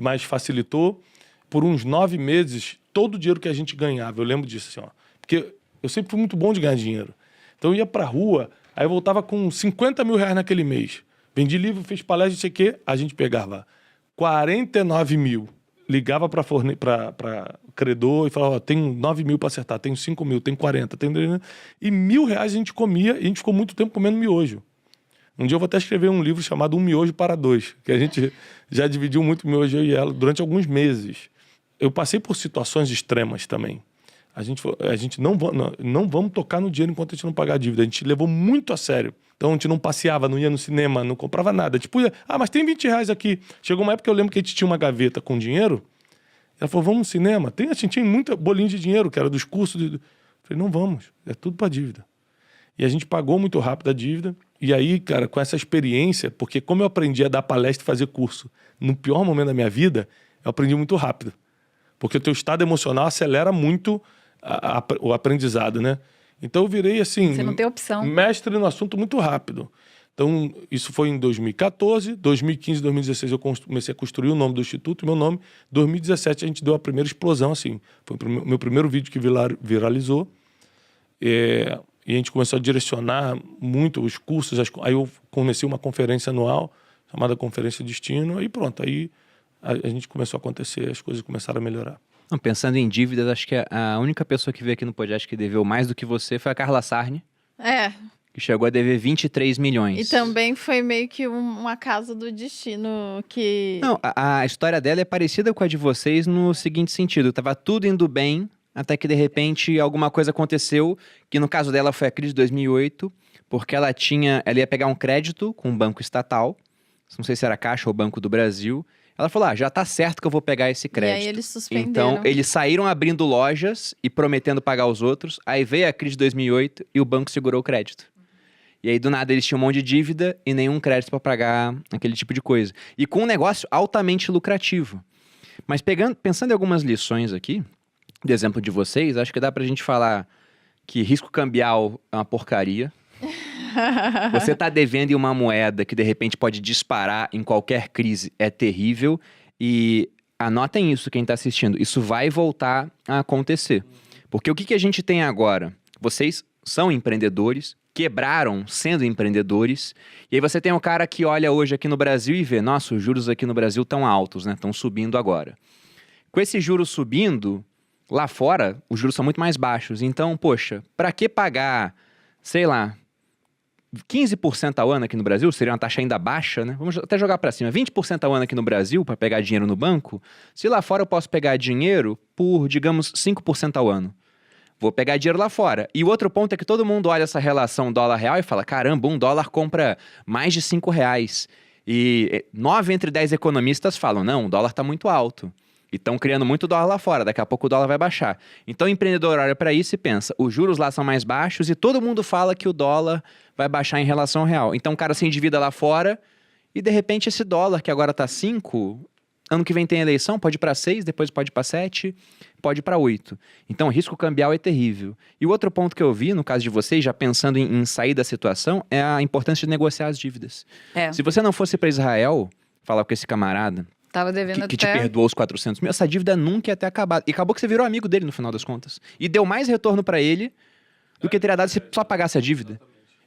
mas facilitou. Por uns 9 meses, todo o dinheiro que a gente ganhava, eu lembro disso assim, ó, porque eu sempre fui muito bom de ganhar dinheiro. Então eu ia pra rua, aí eu voltava com 50 mil reais naquele mês. Vendi livro, fiz palestra, não sei o quê, a gente pegava 49 mil, ligava para credor e falava, ó, tenho 9 mil para acertar, tenho 5 mil, tenho 40, tenho... E R$1.000 a gente comia e a gente ficou muito tempo comendo miojo. Um dia eu vou até escrever um livro chamado Um Miojo para Dois, que a gente já dividiu muito miojo, eu e ela, durante alguns meses. Eu passei por situações extremas também. A gente não vamos tocar no dinheiro enquanto a gente não pagar a dívida. A gente levou muito a sério. Então a gente não passeava, não ia no cinema, não comprava nada. Tipo, mas tem R$20 aqui. Chegou uma época que eu lembro que a gente tinha uma gaveta com dinheiro. Ela falou, vamos no cinema? A gente tinha muita bolinha de dinheiro, que era dos cursos. Eu falei, não vamos, é tudo para dívida. E a gente pagou muito rápido a dívida. E aí, cara, com essa experiência, porque como eu aprendi a dar palestra e fazer curso no pior momento da minha vida, eu aprendi muito rápido. Porque o teu estado emocional acelera muito o aprendizado, né? Então eu virei assim... Você não tem opção. Mestre no assunto muito rápido. Então isso foi em 2014, 2015, 2016 eu comecei a construir o nome do Instituto, meu nome. 2017 a gente deu a primeira explosão, assim. Foi o meu primeiro vídeo que viralizou. E a gente começou a direcionar muito os cursos. Aí eu comecei uma conferência anual, chamada Conferência Destino, e pronto. Aí a gente começou a acontecer, as coisas começaram a melhorar. Não, pensando em dívidas, acho que a única pessoa que veio aqui no podcast que deveu mais do que você foi a Carla Sarni, que chegou a dever 23 milhões. E também foi meio que uma casa do destino que... Não, a história dela é parecida com a de vocês no seguinte sentido. Tava tudo indo bem, até que de repente alguma coisa aconteceu, que no caso dela foi a crise de 2008, porque ela ia pegar um crédito com um banco estatal, não sei se era Caixa ou Banco do Brasil. Ela falou, já tá certo que eu vou pegar esse crédito. E aí eles suspenderam. Então, eles saíram abrindo lojas e prometendo pagar os outros. Aí veio a crise de 2008 e o banco segurou o crédito. E aí, do nada, eles tinham um monte de dívida e nenhum crédito para pagar aquele tipo de coisa. E com um negócio altamente lucrativo. Mas pensando em algumas lições aqui, do exemplo de vocês, acho que dá pra gente falar que risco cambial é uma porcaria. Você tá devendo em uma moeda que de repente pode disparar em qualquer crise, é terrível. E anotem isso, quem tá assistindo, isso vai voltar a acontecer. Porque o que a gente tem agora? Vocês são empreendedores, quebraram sendo empreendedores, e aí você tem um cara que olha hoje aqui no Brasil e vê, nossa, os juros aqui no Brasil estão altos, né? Estão subindo agora. Com esses juros subindo, lá fora, os juros são muito mais baixos. Então, poxa, para que pagar, sei lá, 15% ao ano aqui no Brasil, seria uma taxa ainda baixa, né? Vamos até jogar para cima. 20% ao ano aqui no Brasil para pegar dinheiro no banco. Se lá fora eu posso pegar dinheiro por, digamos, 5% ao ano. Vou pegar dinheiro lá fora. E o outro ponto é que todo mundo olha essa relação dólar-real e fala, caramba, $1 compra mais de R$5. E 9 entre 10 economistas falam, não, o dólar está muito alto. E estão criando muito dólar lá fora, daqui a pouco o dólar vai baixar. Então o empreendedor olha para isso e pensa, os juros lá são mais baixos e todo mundo fala que o dólar vai baixar em relação ao real. Então o cara se endivida lá fora e de repente esse dólar que agora está 5, ano que vem tem eleição, pode ir para 6, depois pode ir para 7, pode ir para 8. Então o risco cambial é terrível. E o outro ponto que eu vi, no caso de vocês, já pensando em sair da situação, é a importância de negociar as dívidas. Se você não fosse para Israel, falar com esse camarada... Tava devendo que te perdoou os 400 mil, essa dívida nunca ia ter acabado. E acabou que você virou amigo dele no final das contas. E deu mais retorno para ele do que teria dado se só pagasse a dívida.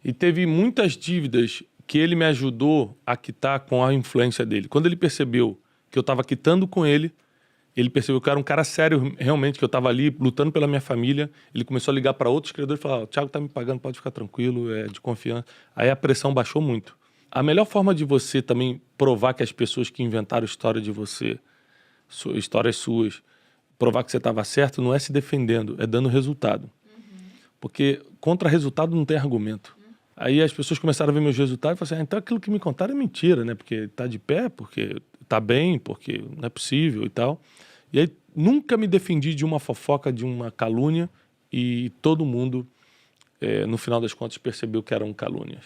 E teve muitas dívidas que ele me ajudou a quitar com a influência dele. Quando ele percebeu que eu estava quitando com ele percebeu que eu era um cara sério realmente, que eu estava ali lutando pela minha família. Ele começou a ligar para outros credores e falar, o Thiago tá me pagando, pode ficar tranquilo, é de confiança. Aí a pressão baixou muito. A melhor forma de você também provar que as pessoas que inventaram história de você, histórias suas, provar que você estava certo, não é se defendendo, é dando resultado. Porque contra resultado não tem argumento. Aí as pessoas começaram a ver meus resultados e falaram assim, então aquilo que me contaram é mentira, né? Porque tá de pé, porque tá bem, porque não é possível e tal. E aí nunca me defendi de uma fofoca, de uma calúnia, e todo mundo no final das contas, percebeu que eram calúnias.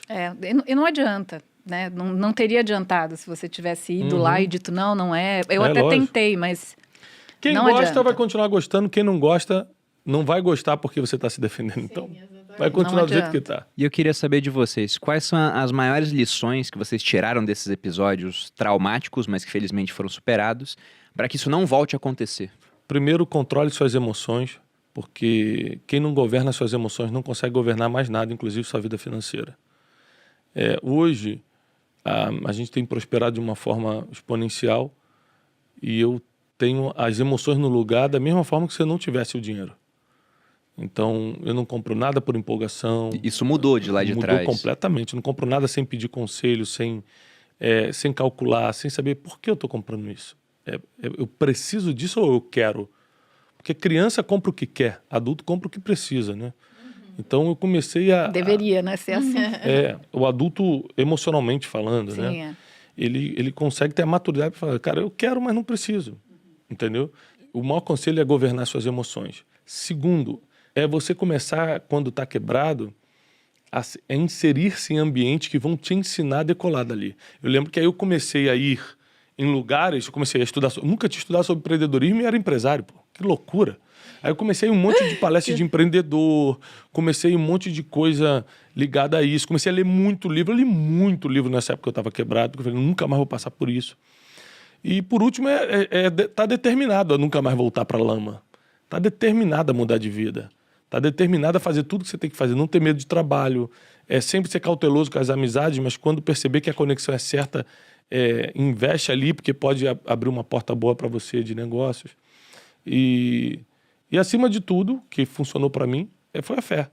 E não adianta, né? Não teria adiantado se você tivesse ido lá e dito, não é. Eu até lógico. tentei, mas Quem não gosta adianta. vai continuar gostando, quem não gosta não vai gostar porque você está se defendendo. Então, vai continuar do jeito que está. E eu queria saber de vocês, quais são as maiores lições que vocês tiraram desses episódios traumáticos, mas que felizmente foram superados, para que isso não volte a acontecer? Primeiro, controle suas emoções, porque quem não governa suas emoções não consegue governar mais nada, inclusive sua vida financeira. Hoje, a gente tem prosperado de uma forma exponencial e eu tenho as emoções no lugar da mesma forma que se eu não tivesse o dinheiro. Então, eu não compro nada por empolgação. Isso mudou de lá de trás? Mudou completamente. Eu não compro nada sem pedir conselho, sem calcular, sem saber por que eu estou comprando isso. Eu preciso disso ou eu quero? Porque criança compra o que quer, adulto compra o que precisa, né? Então, eu comecei Deveria, né? Ser assim. O adulto, emocionalmente falando, Sim, né? Ele consegue ter a maturidade para falar, cara, eu quero, mas não preciso. Entendeu? O maior conselho é governar suas emoções. Segundo, é você começar, quando está quebrado, a inserir-se em ambientes que vão te ensinar a decolar dali. Eu lembro que aí eu comecei a ir em lugares, eu comecei a estudar, nunca tinha estudado sobre empreendedorismo e era empresário, pô, que loucura. Aí eu comecei um monte de palestras de empreendedor, comecei um monte de coisa ligada a isso, comecei a ler muito livro, eu li muito livro nessa época que eu estava quebrado, porque eu falei, nunca mais vou passar por isso. E por último, tá determinado a nunca mais voltar para a lama. Tá determinado a mudar de vida. Tá determinado a fazer tudo que você tem que fazer, não ter medo de trabalho, sempre ser cauteloso com as amizades, mas quando perceber que a conexão é certa, investe ali, porque pode abrir uma porta boa para você de negócios. E acima de tudo, que funcionou para mim, foi a fé.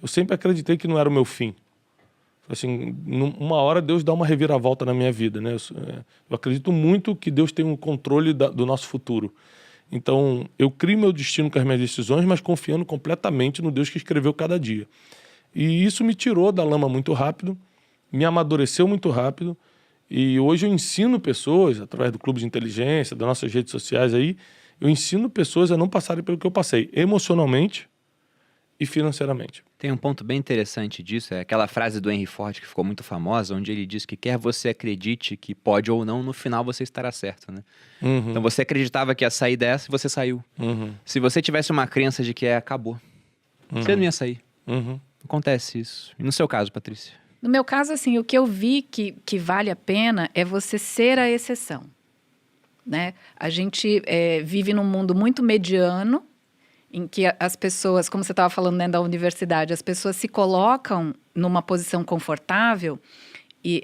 Eu sempre acreditei que não era o meu fim. Assim, uma hora Deus dá uma reviravolta na minha vida, né? Eu acredito muito que Deus tem um controle do nosso futuro. Então, eu crio meu destino com as minhas decisões, mas confiando completamente no Deus que escreveu cada dia. E isso me tirou da lama muito rápido, me amadureceu muito rápido, e hoje eu ensino pessoas, através do Clube de Inteligência, das nossas redes sociais aí, eu ensino pessoas a não passarem pelo que eu passei, emocionalmente e financeiramente. Tem um ponto bem interessante disso, é aquela frase do Henry Ford que ficou muito famosa, onde ele diz que quer você acredite que pode ou não, no final você estará certo, né? Então você acreditava que ia sair dessa e você saiu. Se você tivesse uma crença de que acabou, você não ia sair. Acontece isso. E no seu caso, Patrícia? No meu caso, assim, o que eu vi que vale a pena é você ser a exceção, né? A gente vive num mundo muito mediano, em que as pessoas, como você estava falando dentro da universidade, as pessoas se colocam numa posição confortável e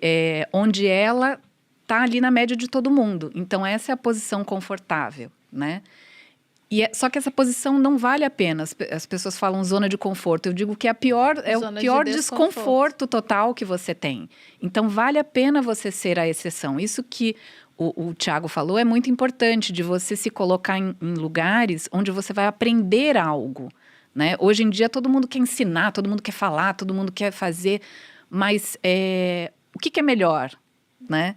onde ela está ali na média de todo mundo. Então, essa é a posição confortável, né? Só que essa posição não vale a pena. As pessoas falam zona de conforto. Eu digo que é o pior desconforto total que você tem. Então, vale a pena você ser a exceção. Isso que o Thiago falou é muito importante, de você se colocar em lugares onde você vai aprender algo, né? Hoje em dia, todo mundo quer ensinar, todo mundo quer falar, todo mundo quer fazer, mas o que é melhor, né?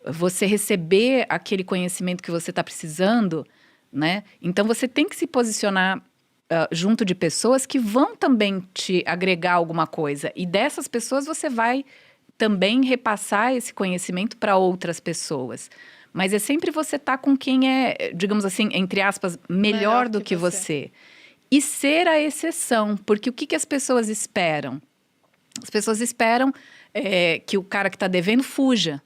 Você receber aquele conhecimento que você está precisando, né? Então, você tem que se posicionar junto de pessoas que vão também te agregar alguma coisa. E dessas pessoas, você vai também repassar esse conhecimento para outras pessoas. Mas é sempre você estar com quem é, digamos assim, entre aspas, melhor do que você. E ser a exceção. Porque o que as pessoas esperam? As pessoas esperam que o cara que está devendo fuja.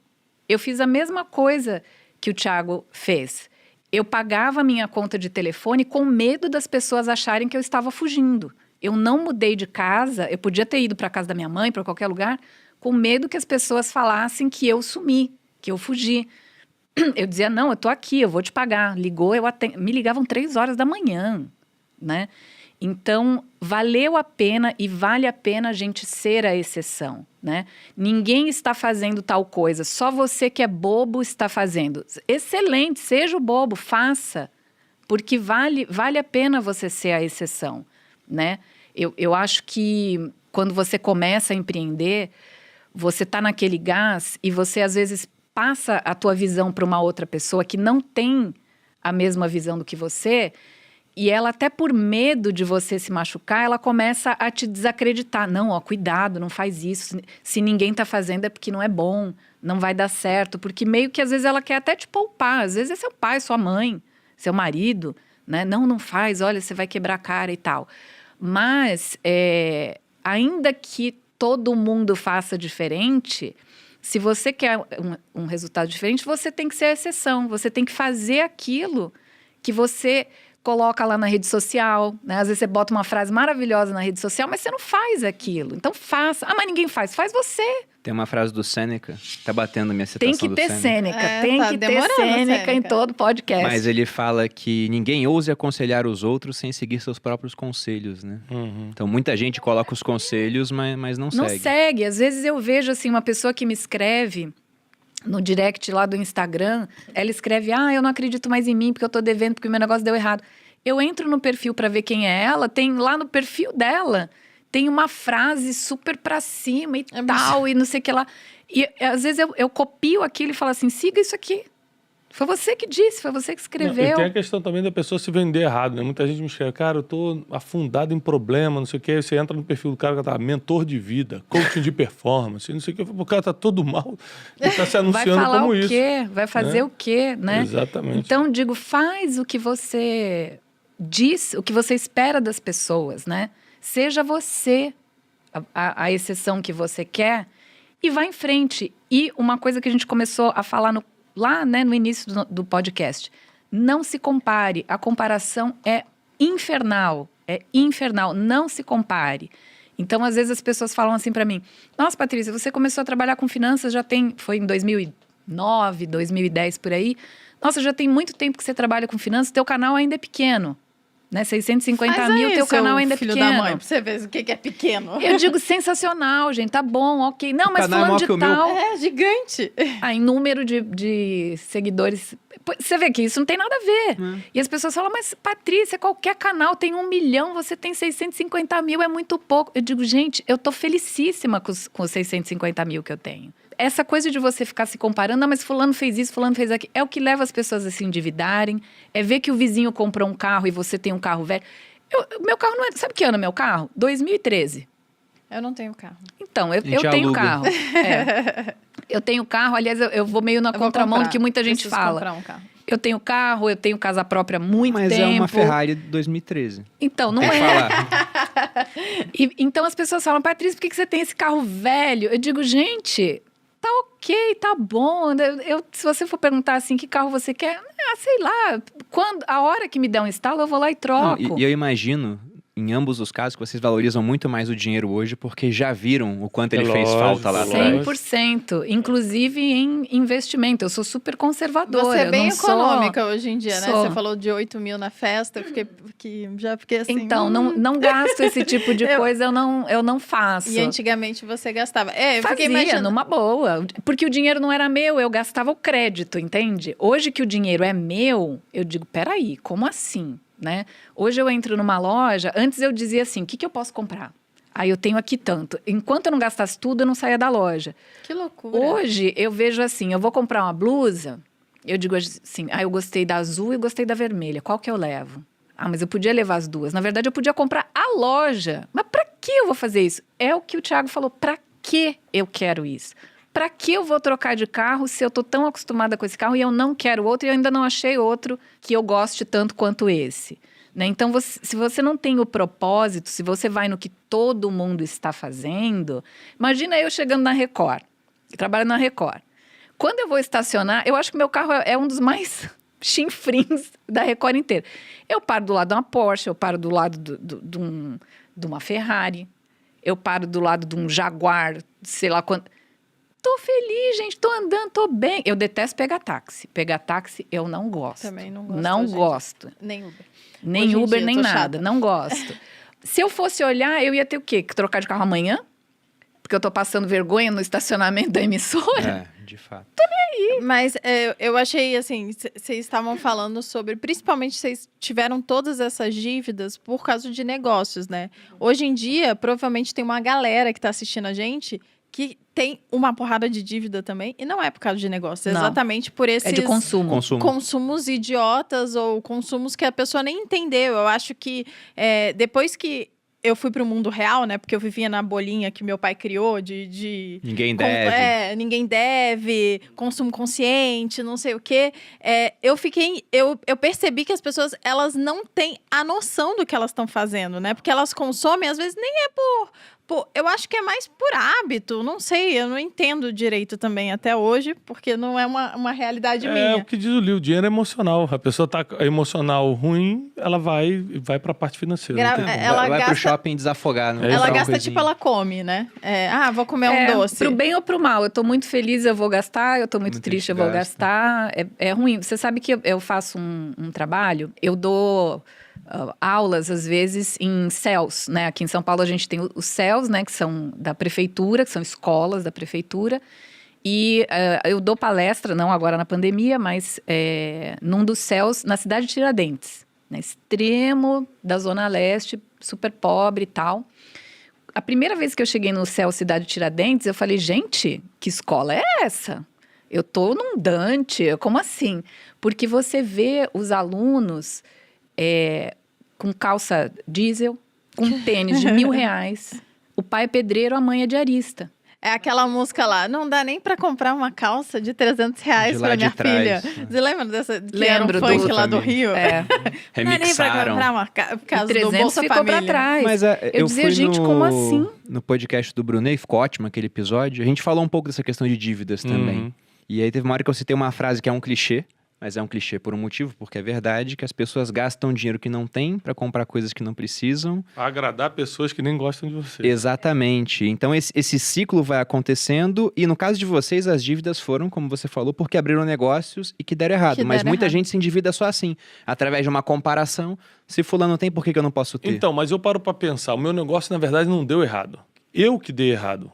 Eu fiz a mesma coisa que o Thiago fez. Eu pagava a minha conta de telefone com medo das pessoas acharem que eu estava fugindo. Eu não mudei de casa, eu podia ter ido para a casa da minha mãe, para qualquer lugar, com medo que as pessoas falassem que eu sumi, que eu fugi. Eu dizia, não, eu tô aqui, eu vou te pagar. Ligou, me ligavam 3 horas da manhã, né? Então, valeu a pena e vale a pena a gente ser a exceção, né? Ninguém está fazendo tal coisa, só você que é bobo está fazendo. Excelente, seja o bobo, faça, porque vale a pena você ser a exceção, né? Eu acho que quando você começa a empreender, você está naquele gás e você, às vezes, passa a tua visão para uma outra pessoa que não tem a mesma visão do que você, E ela, até por medo de você se machucar, ela começa a te desacreditar. Não, ó, cuidado, não faz isso. Se ninguém tá fazendo é porque não é bom, não vai dar certo. Porque meio que às vezes ela quer até te poupar. Às vezes é seu pai, sua mãe, seu marido, né? Não faz, olha, você vai quebrar a cara e tal. Mas, ainda que todo mundo faça diferente, se você quer um resultado diferente, você tem que ser a exceção. Você tem que fazer aquilo que você coloca lá na rede social, né? Às vezes você bota uma frase maravilhosa na rede social, mas você não faz aquilo. Então faça. Ah, mas ninguém faz. Faz você. Tem uma frase do Sêneca, tá batendo minha citação Tem que do ter Sêneca. Sêneca. Tem que ter Sêneca em todo podcast. Mas ele fala que ninguém ouse aconselhar os outros sem seguir seus próprios conselhos, né? Então muita gente coloca os conselhos, mas não segue. Não segue. Às vezes eu vejo assim, uma pessoa que me escreve no direct lá do Instagram, ela escreve, eu não acredito mais em mim porque eu tô devendo, porque o meu negócio deu errado. Eu entro no perfil para ver quem é ela, tem lá no perfil dela, tem uma frase super pra cima e tal, e não sei o que lá. E às vezes eu copio aquilo e falo assim, siga isso aqui. Foi você que disse, foi você que escreveu. E tem a questão também da pessoa se vender errado, né? Muita gente me escreve, cara, eu tô afundado em problema, não sei o que. Aí você entra no perfil do cara que tá mentor de vida, coaching de performance, não sei o que. O cara tá todo mal, ele tá se anunciando como isso. Vai falar o quê? Vai fazer o quê, né? Exatamente. Então, digo, faz o que você diz, o que você espera das pessoas, né? Seja você a exceção que você quer e vá em frente. E uma coisa que a gente começou a falar lá, né, no início do podcast. Não se compare. A comparação é infernal. É infernal. Não se compare. Então, às vezes, as pessoas falam assim pra mim, nossa, Patrícia, você começou a trabalhar com finanças, foi em 2009, 2010, por aí. Nossa, já tem muito tempo que você trabalha com finanças, teu canal ainda é pequeno. Né? 650 mil, teu canal ainda é pequeno. Filho da mãe, pra você ver o que é pequeno. Eu digo, sensacional, gente, tá bom, ok. Não, mas fulano de tal... É gigante. Em número de seguidores... Você vê que isso não tem nada a ver. E as pessoas falam, mas Patrícia, qualquer canal tem 1 milhão, você tem 650 mil, é muito pouco. Eu digo, gente, eu tô felicíssima com os 650 mil que eu tenho. Essa coisa de você ficar se comparando, não, mas fulano fez isso, fulano fez aquilo, é o que leva as pessoas a se endividarem, é ver que o vizinho comprou um carro e você tem um carro velho. Meu carro não é... Sabe que ano é meu carro? 2013. Eu não tenho carro. Então, eu tenho carro. Eu tenho carro, aliás, eu vou meio na contramão do que muita gente fala. Comprar um carro. Eu tenho carro, eu tenho casa própria há muito tempo. Mas é uma Ferrari 2013. Então, não então as pessoas falam, Patrícia, por que você tem esse carro velho? Eu digo, gente... Tá ok, tá bom. Se você for perguntar assim, que carro você quer? Sei lá. A hora que me der um estalo, eu vou lá e troco. Não, e eu imagino, em ambos os casos, que vocês valorizam muito mais o dinheiro hoje porque já viram o quanto ele fez falta lá atrás. 100%. Inclusive em investimento. Eu sou super conservadora. Você é bem econômica hoje em dia, né? Você falou de 8 mil na festa. Já fiquei assim... Então, não gasto esse tipo de coisa. Eu não faço. E antigamente você gastava. Eu fiquei Fazia, imaginando. numa boa. Porque o dinheiro não era meu, eu gastava o crédito, entende? Hoje que o dinheiro é meu, eu digo, peraí, como assim? Né? Hoje eu entro numa loja, antes eu dizia assim, o que eu posso comprar? Aí eu tenho aqui tanto. Enquanto eu não gastasse tudo, eu não saía da loja. Que loucura. Hoje eu vejo assim, eu vou comprar uma blusa, eu digo assim, eu gostei da azul e gostei da vermelha, qual que eu levo? Mas eu podia levar as duas. Na verdade, eu podia comprar a loja. Mas pra que eu vou fazer isso? É o que o Thiago falou, pra que eu quero isso? Pra que eu vou trocar de carro se eu tô tão acostumada com esse carro e eu não quero outro e eu ainda não achei outro que eu goste tanto quanto esse? Né? Então, se você não tem o propósito, se você vai no que todo mundo está fazendo... Imagina eu chegando na Record, eu trabalho na Record. Quando eu vou estacionar, eu acho que meu carro é um dos mais chinfrins da Record inteira. Eu paro do lado de uma Porsche, eu paro do lado de uma Ferrari, eu paro do lado de um Jaguar, sei lá quanto... Tô feliz, gente, tô andando, tô bem. Eu detesto pegar táxi. Pegar táxi eu não gosto. Também não gosto. Não gosto. Nem Uber. Nem Uber, nem nada. Chata. Não gosto. Se eu fosse olhar, eu ia ter o quê? Trocar de carro amanhã? Porque eu tô passando vergonha no estacionamento da emissora? De fato. Mas eu achei, assim, vocês estavam falando sobre... Principalmente, vocês tiveram todas essas dívidas por causa de negócios, né? Hoje em dia, provavelmente tem uma galera que tá assistindo a gente... que tem uma porrada de dívida também, e não é por causa de negócio, é Não. exatamente por esses... É de consumo. consumos idiotas ou consumos que a pessoa nem entendeu. Eu acho que depois que eu fui pro mundo real, né? Porque eu vivia na bolinha que meu pai criou de Ninguém deve. ninguém deve, consumo consciente, não sei o quê. Eu percebi que as pessoas, elas não têm a noção do que elas estão fazendo, né? Porque elas consomem, às vezes, nem é eu acho que é mais por hábito, não sei, eu não entendo direito também até hoje, porque não é uma realidade minha. É o que diz o Lio, o dinheiro é emocional. A pessoa tá emocional ruim, ela vai para a parte financeira. Não tem como. Ela vai gasta- pro shopping desafogar. Né? Ela Comprar uma gasta, coisinha. tipo, ela come, né? Vou comer um doce. Pro bem ou pro mal. Eu tô muito feliz, eu vou gastar. Eu tô muito triste, eu vou gasta. gastar. É ruim. Você sabe que eu faço um trabalho, eu dou aulas, às vezes, em CELS, né? Aqui em São Paulo a gente tem os CELS, né? Que são da prefeitura, que são escolas da prefeitura. E eu dou palestra, não agora na pandemia, mas num dos CELS, na cidade de Tiradentes. Né? Extremo da Zona Leste, super pobre e tal. A primeira vez que eu cheguei no CEL Cidade de Tiradentes, eu falei, gente, que escola é essa? Eu tô num Dante, como assim? Porque você vê os alunos com calça diesel, com tênis de R$1.000. O pai é pedreiro, a mãe é diarista. É aquela música lá, não dá nem pra comprar uma calça de R$300 De lá pra minha de trás. filha. Você lembra dessa? Que Lembro era um funk do- lá do Rio? É. Não dá nem pra Remixaram. comprar uma por causa E do 300 Bolsa ficou Família. pra trás. Mas eu dizia, fui gente, como assim? No podcast do Brunet, ficou ótimo aquele episódio. A gente falou um pouco dessa questão de dívidas também. Uhum. E aí teve uma hora que eu citei uma frase que é um clichê, mas é um clichê por um motivo, porque é verdade que as pessoas gastam dinheiro que não têm pra comprar coisas que não precisam. Pra agradar pessoas que nem gostam de você. Exatamente. Então esse ciclo vai acontecendo e no caso de vocês as dívidas foram, como você falou, porque abriram negócios e que deram errado. Que Mas deram muita errado. gente se endivida só assim, através de uma comparação. Se fulano tem, por que eu não posso ter? Então, mas eu paro pra pensar. O meu negócio, na verdade, não deu errado. Eu que dei errado.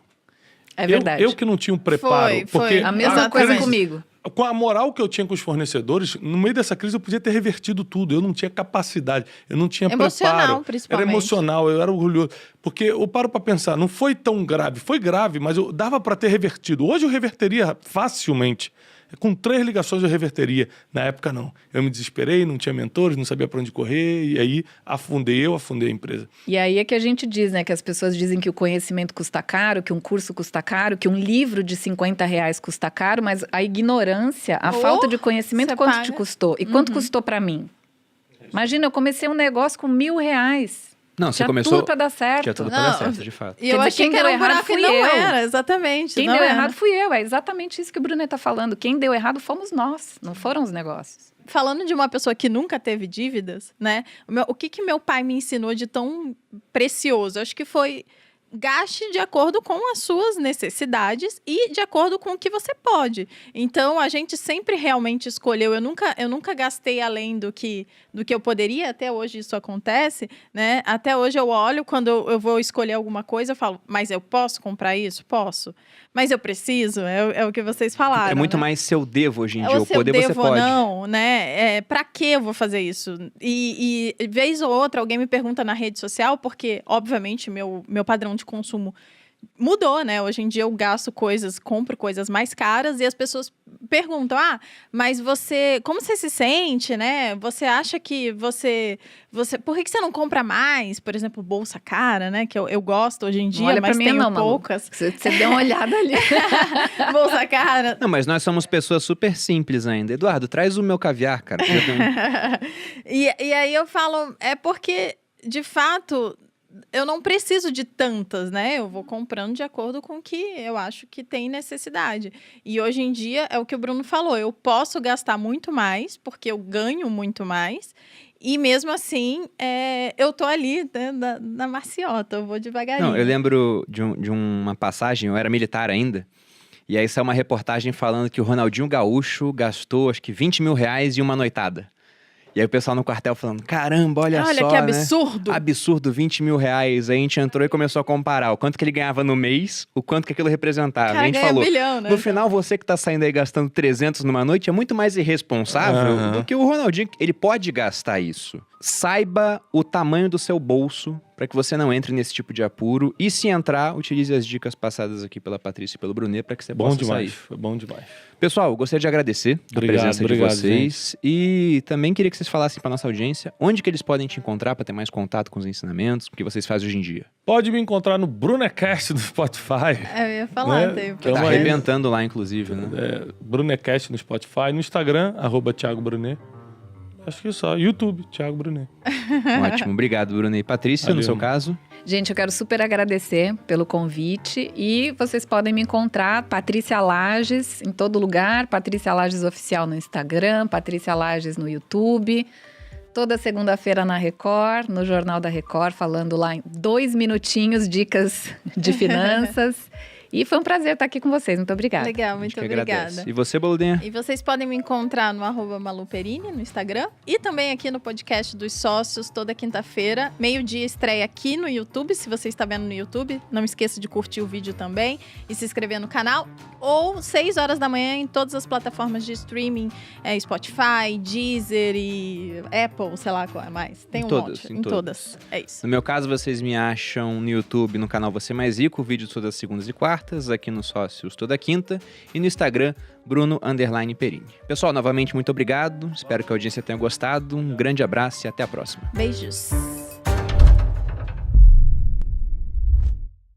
É verdade. Eu que não tinha um preparo. Foi. Porque A mesma coisa crise- comigo. Com a moral que eu tinha com os fornecedores, no meio dessa crise eu podia ter revertido tudo. Eu não tinha capacidade, eu não tinha Emocional, preparo. principalmente. Era emocional, eu era orgulhoso. Porque eu paro pra pensar, não foi tão grave. Foi grave, mas eu dava pra ter revertido. Hoje eu reverteria facilmente. Com 3 ligações eu reverteria. Na época, não. Eu me desesperei, não tinha mentores, não sabia pra onde correr. E aí afundei a empresa. E aí é que a gente diz, né? Que as pessoas dizem que o conhecimento custa caro, que um curso custa caro, que um livro de R$50 custa caro, mas a ignorância, a falta de conhecimento, você quanto paga. te custou? E quanto custou pra mim? Imagina, eu comecei um negócio com R$1.000. Não, você Tinha começou... tudo pra dar certo. Tinha tudo pra dar certo, de fato. E Quer eu dizer, achei quem que era deu um errado buraco e fui não eu. era, exatamente. Quem não deu era. errado fui eu. É exatamente isso que o Brunet tá falando. Quem deu errado fomos nós, não foram os negócios. Falando de uma pessoa que nunca teve dívidas, né? O que meu pai me ensinou de tão precioso? Acho que foi gaste de acordo com as suas necessidades e de acordo com o que você pode. Então, a gente sempre realmente escolheu. Eu nunca gastei além do que eu poderia. Até hoje isso acontece, né? Até hoje eu olho, quando eu vou escolher alguma coisa, eu falo, mas eu posso comprar isso? Posso. Mas eu preciso? É o que vocês falaram, É muito né? mais se eu devo hoje em dia. Ou O se eu poder você devo ou pode. não, né? Pra que eu vou fazer isso? E vez ou outra, alguém me pergunta na rede social, porque, obviamente, meu padrão de consumo mudou, né? Hoje em dia eu compro coisas mais caras e as pessoas perguntam, mas como você se sente, né? Você acha que por que você não compra mais? Por exemplo, bolsa cara, né? Que eu gosto hoje em dia, Olha mas pra mim, tenho não, Malu. poucas. Você deu uma olhada ali. Bolsa cara. Não, mas nós somos pessoas super simples ainda. Eduardo, traz o meu caviar, cara. que eu tenho- E aí eu falo, é porque, de fato, eu não preciso de tantas, né? Eu vou comprando de acordo com o que eu acho que tem necessidade. E hoje em dia, é o que o Bruno falou, eu posso gastar muito mais, porque eu ganho muito mais, e mesmo assim, eu tô ali, né, na maciota, eu vou devagarinho. Não, eu lembro de uma passagem, eu era militar ainda, e aí saiu uma reportagem falando que o Ronaldinho Gaúcho gastou, acho que R$20 mil em uma noitada. E aí o pessoal no quartel falando, caramba, olha só, que né? absurdo! Absurdo, R$20 mil. Aí a gente entrou e começou a comparar o quanto que ele ganhava no mês, o quanto que aquilo representava. Cara, e a gente ganha falou, bilhão, né? no final, você que tá saindo aí gastando 300 numa noite é muito mais irresponsável Aham. do que o Ronaldinho. Ele pode gastar isso. Saiba o tamanho do seu bolso para que você não entre nesse tipo de apuro. E se entrar, utilize as dicas passadas aqui pela Patrícia e pelo Brunet para que você Bom possa demais, sair. foi bom demais. Pessoal, gostaria de agradecer a presença de vocês. E também queria que vocês falassem para nossa audiência onde que eles podem te encontrar para ter mais contato com os ensinamentos que vocês fazem hoje em dia. Pode me encontrar no Brunecast do Spotify. Eu ia falar, Né? tem Então, Tá aí- arrebentando lá, inclusive, né? Brunecast no Spotify, no Instagram, @Thiago Brunet. Acho que só. YouTube, Thiago Brunet. Ótimo, obrigado, Bruno. E Patrícia, no Valeu. seu caso? Gente, eu quero super agradecer pelo convite e vocês podem me encontrar, Patrícia Lages, em todo lugar, Patrícia Lages Oficial no Instagram, Patrícia Lages no YouTube, toda segunda-feira na Record, no Jornal da Record, falando lá em 2 minutinhos, dicas de finanças. E foi um prazer estar aqui com vocês, muito obrigada. Legal, A muito gente que obrigada. agradece. E você, Boludinha? E vocês podem me encontrar no @maluperini no Instagram e também aqui no podcast dos sócios toda quinta-feira. Meio-dia estreia aqui no YouTube, se você está vendo no YouTube. Não esqueça de curtir o vídeo também e se inscrever no canal. Ou 6 horas da manhã em todas as plataformas de streaming, Spotify, Deezer e Apple, sei lá qual é mais. Tem Em um todas, monte. em Em todas. É isso. No meu caso, vocês me acham no YouTube, no canal Você Mais Rico, vídeo todas as segundas e quartas, aqui no Sócios toda quinta, e no Instagram, Bruno_Perini. Pessoal, novamente, muito obrigado. Espero que a audiência tenha gostado. Um grande abraço e até a próxima. Beijos.